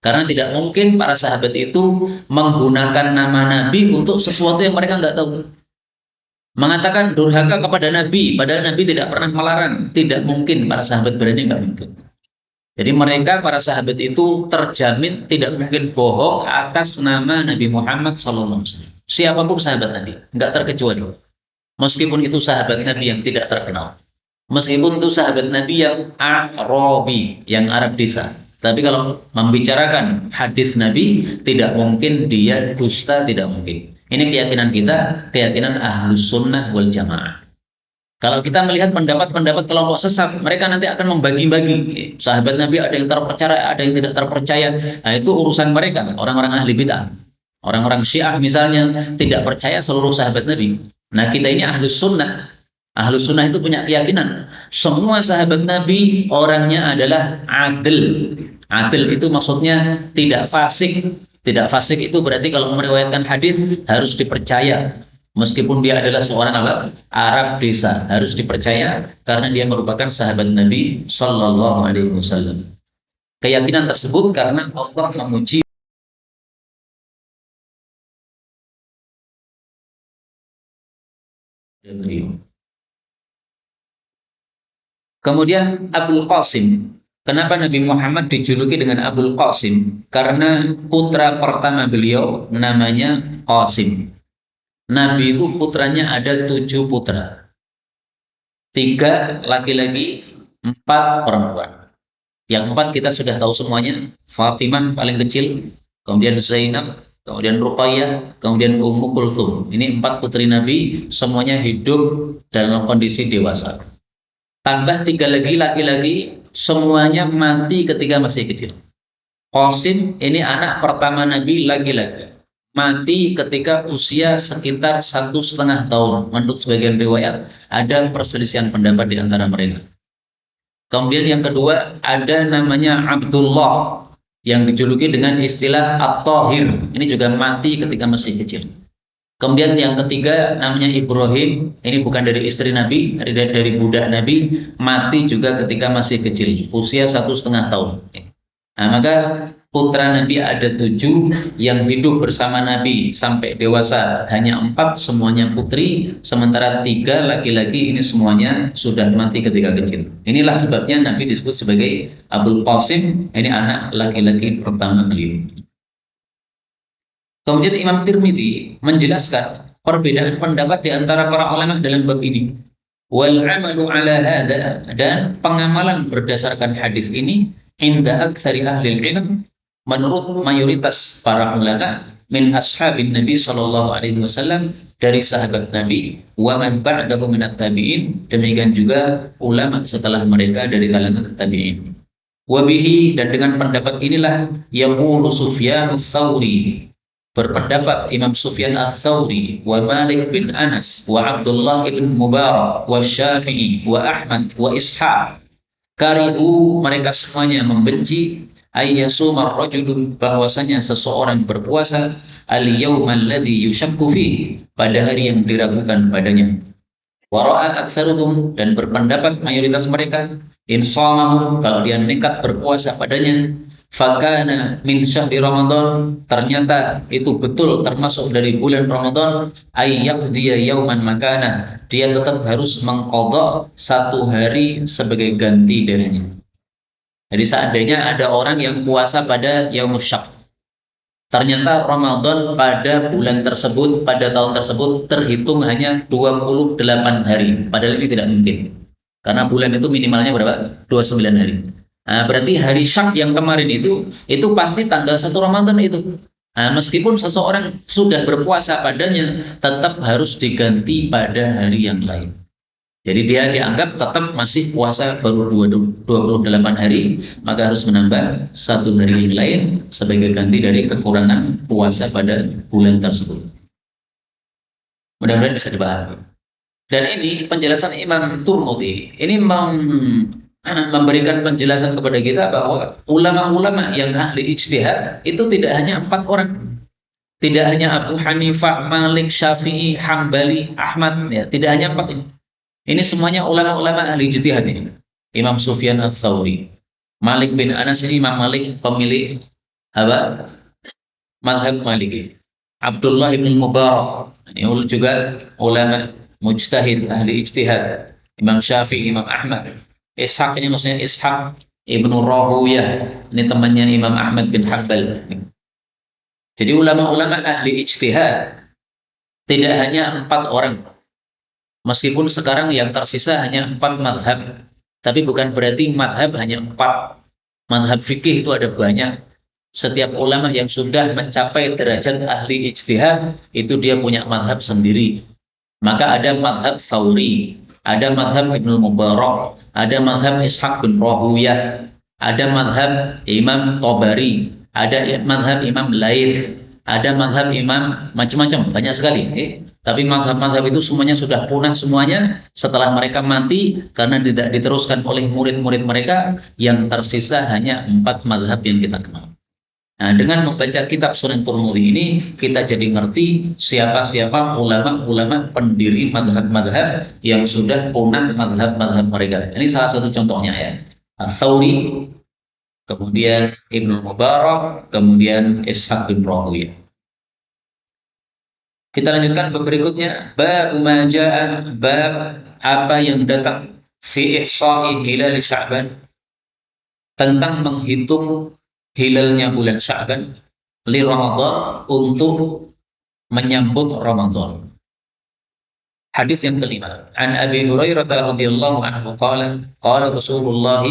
Karena tidak mungkin para sahabat itu menggunakan nama Nabi untuk sesuatu yang mereka nggak tahu. Mengatakan durhaka kepada Nabi, padahal Nabi tidak pernah melarang. Tidak mungkin para sahabat berani, nggak mungkin. Jadi mereka, para sahabat itu terjamin tidak mungkin bohong atas nama Nabi Muhammad SAW. Siapapun sahabat Nabi, nggak terkecuali. Meskipun itu sahabat Nabi yang tidak terkenal. Meskipun itu sahabat Nabi yang Arabi, yang Arab desa. Tapi kalau membicarakan hadis Nabi, tidak mungkin dia dusta, tidak mungkin. Ini keyakinan kita, keyakinan Ahlus Sunnah wal Jamaah. Kalau kita melihat pendapat-pendapat kelompok sesat, mereka nanti akan membagi-bagi. Sahabat Nabi ada yang terpercaya, ada yang tidak terpercaya. Nah, itu urusan mereka, orang-orang ahli bid'ah. Orang-orang Syiah misalnya tidak percaya seluruh sahabat Nabi. Nah, kita ini Ahlus Sunnah. Ahlus Sunnah itu punya keyakinan semua sahabat Nabi orangnya adalah adil. Adil itu maksudnya tidak fasik. Tidak fasik itu berarti kalau meriwayatkan hadis harus dipercaya. Meskipun dia adalah seorang Arab desa, harus dipercaya karena dia merupakan sahabat Nabi Sallallahu Alaihi Wasallam. Keyakinan tersebut karena Allah memuji beliau. Kemudian Abul Qasim. Kenapa Nabi Muhammad dijuluki dengan Abul Qasim? Karena putra pertama beliau namanya Qasim. Nabi itu putranya ada 7 putra. 3 laki-laki, 4 perempuan. Yang 4 kita sudah tahu semuanya. Fatimah paling kecil, kemudian Zainab, kemudian Ruqayyah, kemudian Ummu Kulthum. Ini 4 putri Nabi, semuanya hidup dalam kondisi dewasa. Tambah 3 lagi laki-laki, semuanya mati ketika masih kecil. Qasim ini anak pertama Nabi laki-laki. Mati ketika usia sekitar 1,5 tahun. Menurut sebagian riwayat, ada perselisihan pendapat di antara mereka. Kemudian yang kedua, ada namanya Abdullah, yang dijuluki dengan istilah At-Tahir. Ini juga mati ketika masih kecil. Kemudian yang ketiga, namanya Ibrahim. Ini bukan dari istri Nabi, dari budak Nabi. Mati juga ketika masih kecil, usia 1,5 tahun. Nah, maka putra Nabi ada 7, yang hidup bersama Nabi sampai dewasa hanya 4, semuanya putri, sementara 3 laki-laki, ini semuanya sudah mati ketika kecil. Inilah sebabnya Nabi disebut sebagai Abul Qasim, ini anak laki-laki pertama beliau. Kemudian Imam Tirmidzi menjelaskan perbedaan pendapat di antara para ulama dalam bab ini. Wal amalu ala hada, dan pengamalan berdasarkan hadis ini inda aktsari ahli ilm, menurut mayoritas para ulama, min ashabin Nabi sallallahu alaihi wasallam, dari sahabat Nabi, wa man ba'dahu minat tabi'in, demikian juga ulama setelah mereka dari kalangan tabi'in. Wabihi, dan dengan pendapat inilah yaqulu Sufyan ats-Tsauri, berpendapat Imam Sufyan ats-Tsauri, wa Malik bin Anas, wa Abdullah ibn Mubarak, wa Syafi'i, wa Ahmad, wa Ishaq, karihu, mereka semuanya membenci, ayyasumar rajulun, bahwasanya seseorang berpuasa, al-yawmal ladzi yushakku fi, pada hari yang diragukan padanya. Wara'a aktsaruhum, dan berpendapat mayoritas mereka, insamahu, kalau dia nekat berpuasa padanya, fakana min syahri Ramadan, ternyata itu betul termasuk dari bulan Ramadan, ayyak dia yauman makana, dia tetap harus mengqadha satu hari sebagai ganti darinya. Jadi seandainya ada orang yang puasa pada yaumus syak, ternyata Ramadan pada bulan tersebut, pada tahun tersebut terhitung hanya 28 hari. Padahal ini tidak mungkin. Karena bulan itu minimalnya berapa? 29 hari. Nah, berarti hari Syak yang kemarin itu pasti tanggal 1 Ramadan itu. Nah, meskipun seseorang sudah berpuasa padanya, tetap harus diganti pada hari yang lain. Jadi dia dianggap tetap masih puasa baru 28 hari, maka harus menambah satu hari yang lain sebagai ganti dari kekurangan puasa pada bulan tersebut. Mudah-mudahan bisa dipahami. Dan ini penjelasan Imam Turmudi, ini memberikan penjelasan kepada kita bahwa ulama-ulama yang ahli ijtihad itu tidak hanya 4 orang. Tidak hanya Abu Hanifah, Malik, Syafi'i, Hambali, Ahmad, ya, tidak hanya 4 ini. Ini semuanya ulama-ulama ahli ijtihad ini. Imam Sufyan ats-Tsauri, Malik bin Anas, ini Imam Malik pemilik apa? Mazhab Maliki. Abdullah bin Mubarak, ini juga ulama mujtahid ahli ijtihad. Imam Syafi'i, Imam Ahmad. Ishaq, ini maksudnya Ishaq ibnu Rahuyah, ini temannya Imam Ahmad bin Hanbal. Jadi ulama-ulama ahli ijtihad tidak hanya 4 orang. Meskipun sekarang yang tersisa hanya 4 madhab, tapi bukan berarti madhab hanya 4. Madhab fikih itu ada banyak. Setiap ulama yang sudah mencapai derajat ahli ijtihad, itu dia punya madhab sendiri. Maka ada madhab Tsauri, ada madhab Ibnu Mubarak, ada madhab Ishaq bin Rahuyah, ada madhab Imam Tabari, ada madhab Imam Laits, ada madhab Imam macam-macam, banyak sekali. Tapi mazhab-mazhab itu semuanya sudah punah semuanya setelah mereka mati karena tidak diteruskan oleh murid-murid mereka. Yang tersisa hanya 4 mazhab yang kita kenal. Nah, dengan membaca kitab Sunan Turmudi ini, kita jadi ngerti siapa-siapa ulama-ulama pendiri mazhab-mazhab yang sudah punah mazhab-mazhab mereka. Ini salah satu contohnya ya. Ats-Tsauri, kemudian Ibnu Mubarak, kemudian Ishaq bin Rahuyah. Kita lanjutkan bab berikutnya, bab majaan, bab apa yang datang fi ihsa'i hilal Sya'ban, tentang menghitung hilalnya bulan Sya'ban li Ramadan, untuk menyambut Ramadan. Hadis yang kelima, an Abi Hurairah radhiyallahu anhu qala qala Rasulullah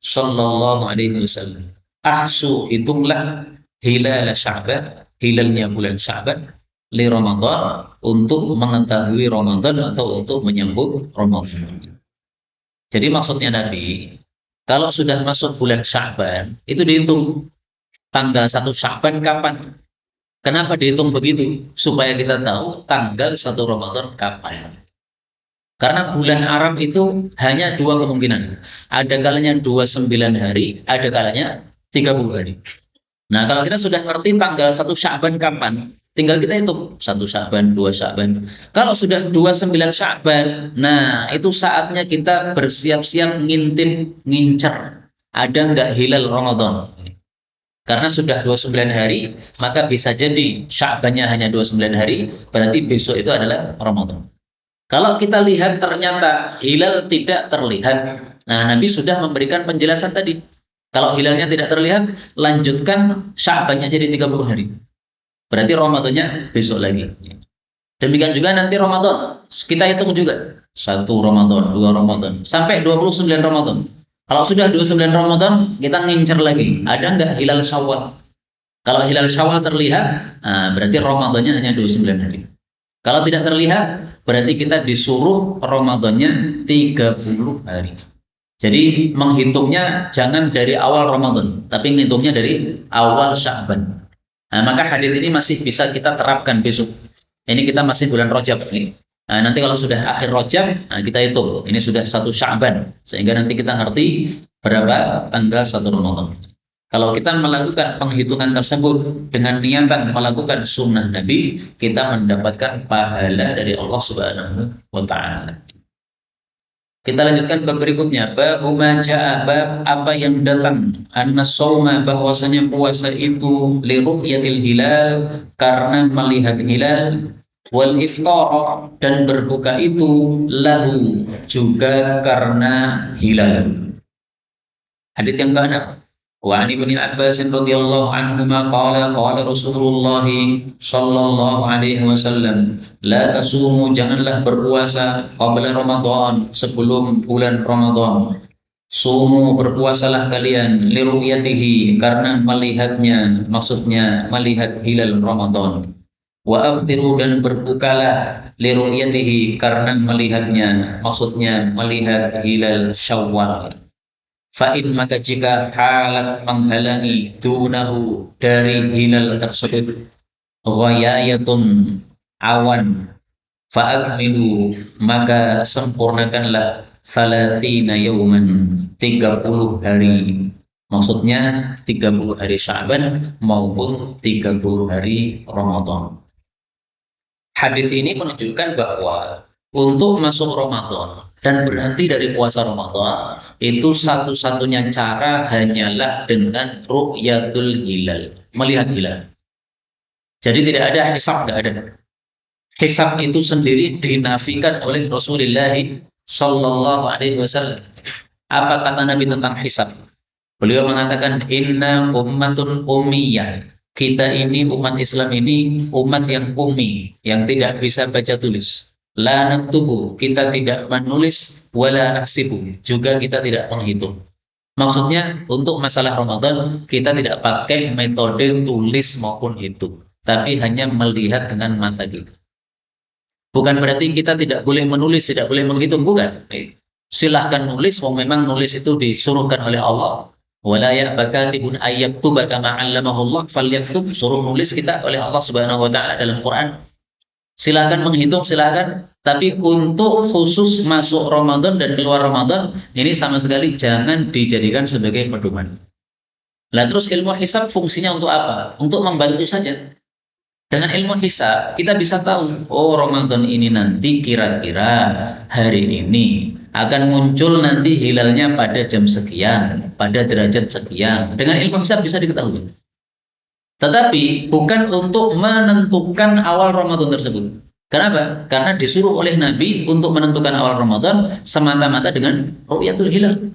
sallallahu alaihi wasallam, ahsu, hitunglah hilal Sya'ban, hilalnya bulan Sya'ban, li Ramadan, untuk mengetahui Ramadan atau untuk menyambut Ramadan. Jadi maksudnya Nabi, kalau sudah masuk bulan Sya'ban, itu dihitung tanggal 1 Sya'ban kapan. Kenapa dihitung begitu? Supaya kita tahu tanggal 1 Ramadan kapan. Karena bulan Arab itu hanya 2 kemungkinan. Ada kalanya 29 hari, ada kalanya 30 hari. Nah, kalau kita sudah ngerti tanggal 1 Sya'ban kapan, tinggal kita hitung 1 Sya'ban, 2 Sya'ban. Kalau sudah 29 Sya'ban, nah itu saatnya kita bersiap-siap ngintip, ngincer ada nggak hilal Ramadan. Karena sudah 29 hari, maka bisa jadi Sya'bannya hanya 29 hari, berarti besok itu adalah Ramadan. Kalau kita lihat ternyata hilal tidak terlihat, nah Nabi sudah memberikan penjelasan tadi. Kalau hilalnya tidak terlihat, lanjutkan Sya'bannya jadi 30 hari. Berarti Ramadannya besok lagi. Demikian juga nanti Ramadan, kita hitung juga. 1 Ramadan, 2 Ramadan, sampai 29 Ramadan. Kalau sudah 29 Ramadan, kita ngincer lagi. Ada nggak hilal Syawal? Kalau hilal Syawal terlihat, berarti Ramadannya hanya 29 hari. Kalau tidak terlihat, berarti kita disuruh Ramadannya 30 hari. Jadi menghitungnya jangan dari awal Ramadan, tapi menghitungnya dari awal Sya'ban. Maka hadis ini masih bisa kita terapkan besok. Ini kita masih bulan Rajab nih. Nanti kalau sudah akhir Rajab, kita hitung. Ini sudah 1 Sya'ban, sehingga nanti kita ngerti berapa tanggal 1 Ramadan. Kalau kita melakukan penghitungan tersebut dengan niatan melakukan sunnah Nabi, kita mendapatkan pahala dari Allah Subhanahu wa Ta'ala. Kita lanjutkan bab berikutnya. Bab bab apa yang datang an-shauma, bahwasanya puasa itu li ru'yatil hilal, karena melihat hilal, wal iftar, dan berbuka itu lahu, juga karena hilal. Hadis yang ke-6. Wa 'an Ibnu Abbas radhiyallahu anhuma qala qala Rasulullah sallallahu alaihi wasallam, la tasumu, janganlah berpuasa qabla Ramadan, sebelum bulan Ramadan. Sumu, berpuasalah kalian li ru'yatihi, karena melihatnya, maksudnya melihat hilal Ramadan. Wa aftiru, dan berbukalah li ru'yatihi, karena melihatnya, maksudnya melihat hilal Syawal. Fa'in, maka jika halat menghalangi dunahu, dari hilal tersebut, ghayayatun, awan, fa'akmilu, maka sempurnakanlah salatina yawman, 30 hari. Maksudnya 30 hari Sya'ban maupun 30 hari Ramadan. Hadis ini menunjukkan bahwa untuk masuk Ramadan dan berhenti dari puasa Ramadan, itu satu-satunya cara hanyalah dengan ru'yatul hilal, melihat hilal. Jadi tidak ada hisab, tidak ada. Hisab itu sendiri dinafikan oleh Rasulullah Sallallahu Alaihi Wasallam. Apa kata Nabi tentang hisab? Beliau mengatakan, inna ummatun ummiyah. Kita ini umat Islam ini umat yang ummi, yang tidak bisa baca tulis. La naktubu, kita tidak menulis, wala nahsibu, juga kita tidak menghitung. Maksudnya untuk masalah Ramadan kita tidak pakai metode tulis maupun hitung, tapi hanya melihat dengan mata kita. Bukan berarti kita tidak boleh menulis, tidak boleh menghitung, bukan. Silahkan nulis, memang nulis itu disuruhkan oleh Allah. Wala ya'bakatibun ayyaktuba kama 'allamahullah falyaktub, suruh nulis kita oleh Allah Subhanahu wa Ta'ala dalam Quran. Silakan menghitung, silakan. Tapi untuk khusus masuk Ramadan dan keluar Ramadan, ini sama sekali jangan dijadikan sebagai pedoman. Nah, terus ilmu hisab fungsinya untuk apa? Untuk membantu saja. Dengan ilmu hisab, kita bisa tahu, oh Ramadan ini nanti kira-kira hari ini akan muncul nanti hilalnya pada jam sekian, pada derajat sekian. Dengan ilmu hisab bisa diketahui. Tetapi bukan untuk menentukan awal Ramadan tersebut. Kenapa? Karena disuruh oleh Nabi untuk menentukan awal Ramadan semata-mata dengan ru'yatul hilal.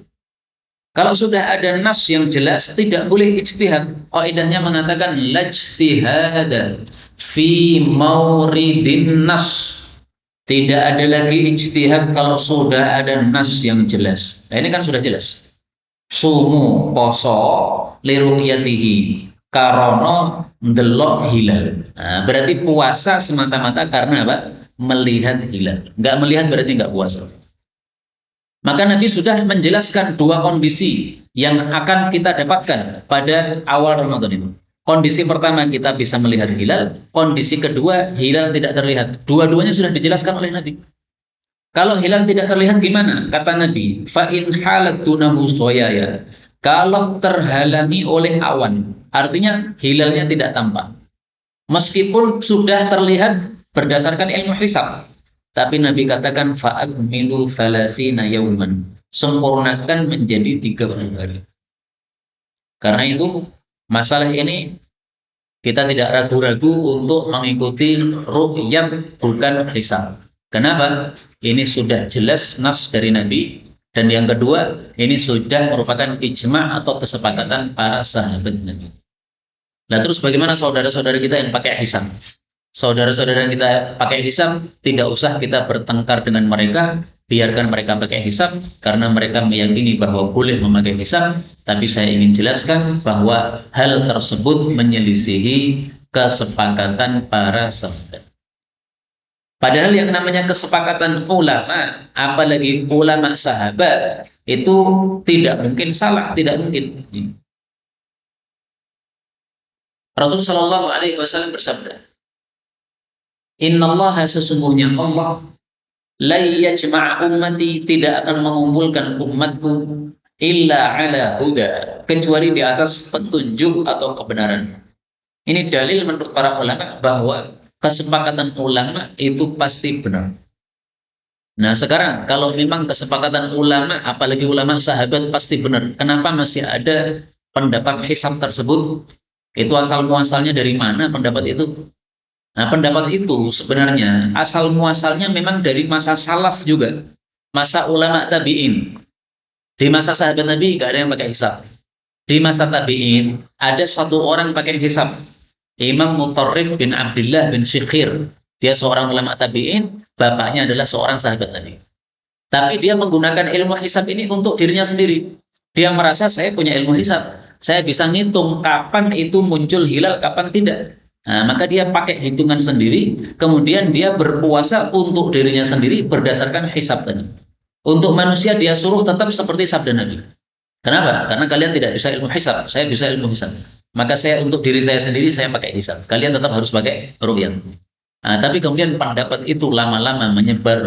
Kalau sudah ada nas yang jelas, tidak boleh ijtihad. Qaidahnya mengatakan lajtihada fi mauridin nas. Tidak ada lagi ijtihad kalau sudah ada nas yang jelas. Nah, ini kan sudah jelas. Sumu poso li ru'yatihi, karono ndelok hilal. Nah, berarti puasa semata-mata karena apa? Melihat hilal. Nggak melihat berarti nggak puasa. Maka Nabi sudah menjelaskan dua kondisi yang akan kita dapatkan pada awal Ramadan ini. Kondisi pertama kita bisa melihat hilal, kondisi kedua hilal tidak terlihat. Dua-duanya sudah dijelaskan oleh Nabi. Kalau hilal tidak terlihat gimana? Kata Nabi, fa in halat dunahu soyaya. Kalau terhalangi oleh awan, artinya hilalnya tidak tampak. Meskipun sudah terlihat berdasarkan ilmu hisab, tapi Nabi katakan fa'akmilu 30 yauman. Sempurnakan menjadi 30 hari. Karena itu masalah ini kita tidak ragu-ragu untuk mengikuti ru'yat bukan hisab. Kenapa? Ini sudah jelas nas dari Nabi. Dan yang kedua, ini sudah merupakan ijma' atau kesepakatan para sahabat Nabi. Nah, terus bagaimana saudara-saudara kita yang pakai hisab? Saudara-saudara kita pakai hisab, tidak usah kita bertengkar dengan mereka, biarkan mereka pakai hisab, karena mereka meyakini bahwa boleh memakai hisab, tapi saya ingin jelaskan bahwa hal tersebut menyelisihi kesepakatan para sahabat. Padahal yang namanya kesepakatan ulama, apalagi ulama sahabat, itu tidak mungkin salah, tidak mungkin. Rasulullah Shallallahu Alaihi Wasallam bersabda, Innallaha sesungguhnya Allah la yajma' ummati tidak akan mengumpulkan umatku illa ala huda kecuali di atas petunjuk atau kebenaran. Ini dalil menurut para ulama bahwa kesepakatan ulama itu pasti benar. Nah sekarang kalau memang kesepakatan ulama apalagi ulama sahabat pasti benar, kenapa masih ada pendapat hisab tersebut? Itu asal muasalnya dari mana pendapat itu? Nah, pendapat itu sebenarnya asal muasalnya memang dari masa salaf juga, masa ulama tabi'in. Di masa sahabat Nabi nggak ada yang pakai hisab. Di masa tabi'in ada satu orang pakai hisab, Imam Mutarrif bin Abdullah bin Syikhir. Dia seorang ulama tabi'in, bapaknya adalah seorang sahabat Nabi. Tapi dia menggunakan ilmu hisab ini untuk dirinya sendiri. Dia merasa saya punya ilmu hisab, saya bisa ngitung kapan itu muncul hilal, kapan tidak. Nah, maka dia pakai hitungan sendiri, kemudian dia berpuasa untuk dirinya sendiri berdasarkan hisab tadi. Untuk manusia dia suruh tetap seperti sabda Nabi. Kenapa? Karena kalian tidak bisa ilmu hisab, saya bisa ilmu hisab. Maka saya untuk diri saya sendiri saya pakai hisab. Kalian tetap harus pakai ru'yah. Nah, tapi kemudian pendapat itu lama-lama menyebar.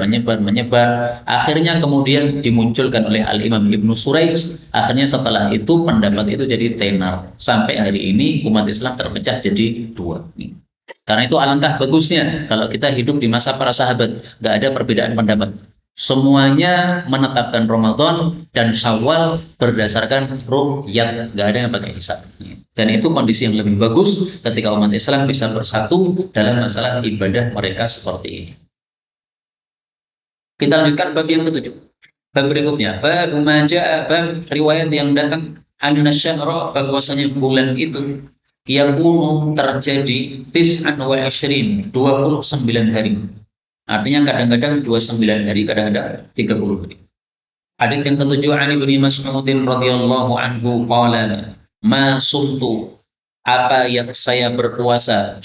Akhirnya kemudian dimunculkan oleh Al-Imam Ibnu Suraiz. Akhirnya setelah itu pendapat itu jadi tenar. Sampai hari ini umat Islam terpecah jadi dua. Karena itu alangkah bagusnya kalau kita hidup di masa para sahabat. Gak ada perbedaan pendapat. Semuanya menetapkan Ramadan dan Syawal berdasarkan ru'yat, gak ada yang pakai hisab. Dan itu kondisi yang lebih bagus ketika umat Islam bisa bersatu dalam masalah ibadah mereka seperti ini. Kita lanjutkan bab yang ketujuh. Bab berikutnya, bab maja'a, bab riwayat yang datang anna syahra, bahwasanya bulan itu yakunu terjadi tis'an wa ishrin, 29 hari. Artinya kadang-kadang 29 hari, kadang-kadang 30 hari. Hadis yang ketujuh, an Ibnu Mas'udin radhiyallahu anhu qala ma sumtu, apa yang saya berpuasa,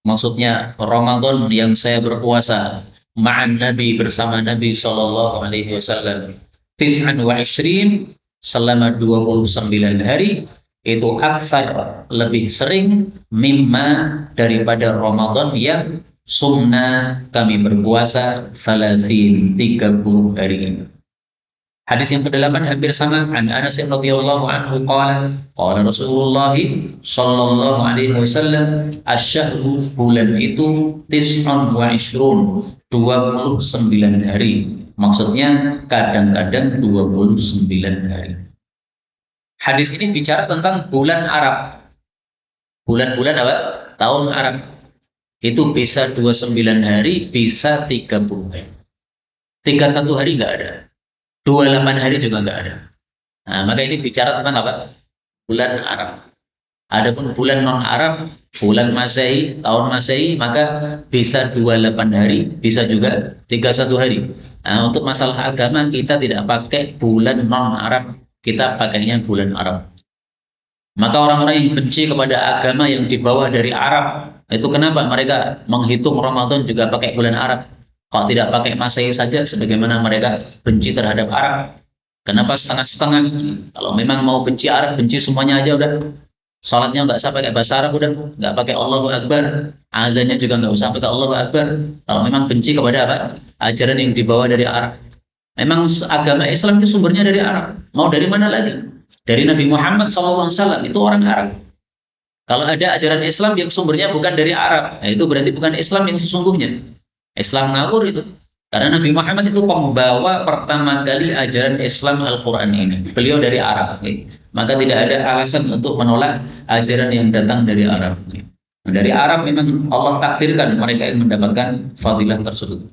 maksudnya Ramadan yang saya berpuasa, ma'an Nabi, bersama Nabi sallallahu alaihi wasallam, tis'an wa ishrin, selama 29 hari, itu aksar, lebih sering, mimma, daripada Ramadan yang sumna, kami berpuasa, salasin, 30 hari. Hadis yang ke-8 hampir sama, an Anas radhiyallahu anhu qala qala Rasulullah sallallahu alaihi wasallam, asyhru, bulan itu tis'un wa ishrun, 29 hari. Maksudnya kadang-kadang 29 hari. Hadis ini bicara tentang bulan Arab. Bulan-bulan apa? Tahun Arab. Itu bisa 29 hari, bisa 30 hari. 31 hari nggak ada. 28 hari juga nggak ada. Nah, maka ini bicara tentang apa? Bulan Arab. Adapun bulan non-Arab, bulan Masehi, tahun Masehi, maka bisa 28 hari, bisa juga 31 hari. Nah, untuk masalah agama kita tidak pakai bulan non-Arab, kita pakainya bulan Arab. Maka orang-orang yang benci kepada agama yang dibawa dari Arab, itu kenapa mereka menghitung Ramadan juga pakai bulan Arab? Kalau tidak pakai Masehi saja, sebagaimana mereka benci terhadap Arab. Kenapa setengah-setengah? Kalau memang mau benci Arab, benci semuanya aja udah. Salatnya nggak usah pakai bahasa Arab udah, nggak pakai Allahu Akbar. Azannya juga nggak usah pakai Allahu Akbar. Kalau memang benci kepada apa? Ajaran yang dibawa dari Arab. Memang agama Islam itu sumbernya dari Arab. Mau dari mana lagi? Dari Nabi Muhammad SAW, itu orang Arab. Kalau ada ajaran Islam yang sumbernya bukan dari Arab, nah itu berarti bukan Islam yang sesungguhnya. Islam ngawur itu. Karena Nabi Muhammad itu pembawa pertama kali ajaran Islam Al-Quran ini. Beliau dari Arab. Maka tidak ada alasan untuk menolak ajaran yang datang dari Arab. Dari Arab memang Allah takdirkan mereka yang mendapatkan fadilah tersebut.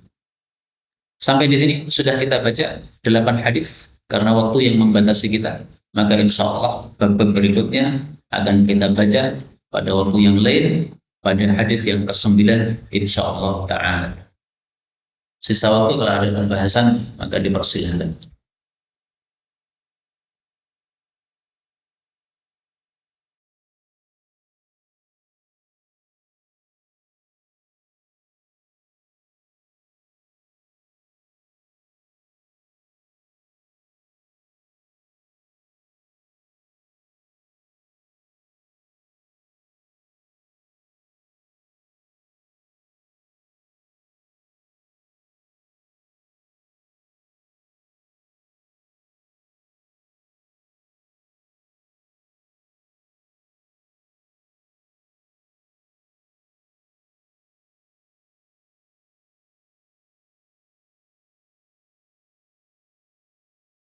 Sampai di sini sudah kita baca 8 hadis karena waktu yang membatasi kita. Maka insya Allah bab berikutnya akan kita baca pada waktu yang lain. pada hadis yang ke-9 insyaallah taala. Sisa waktu kalau ada pembahasan maka dipersilahkan.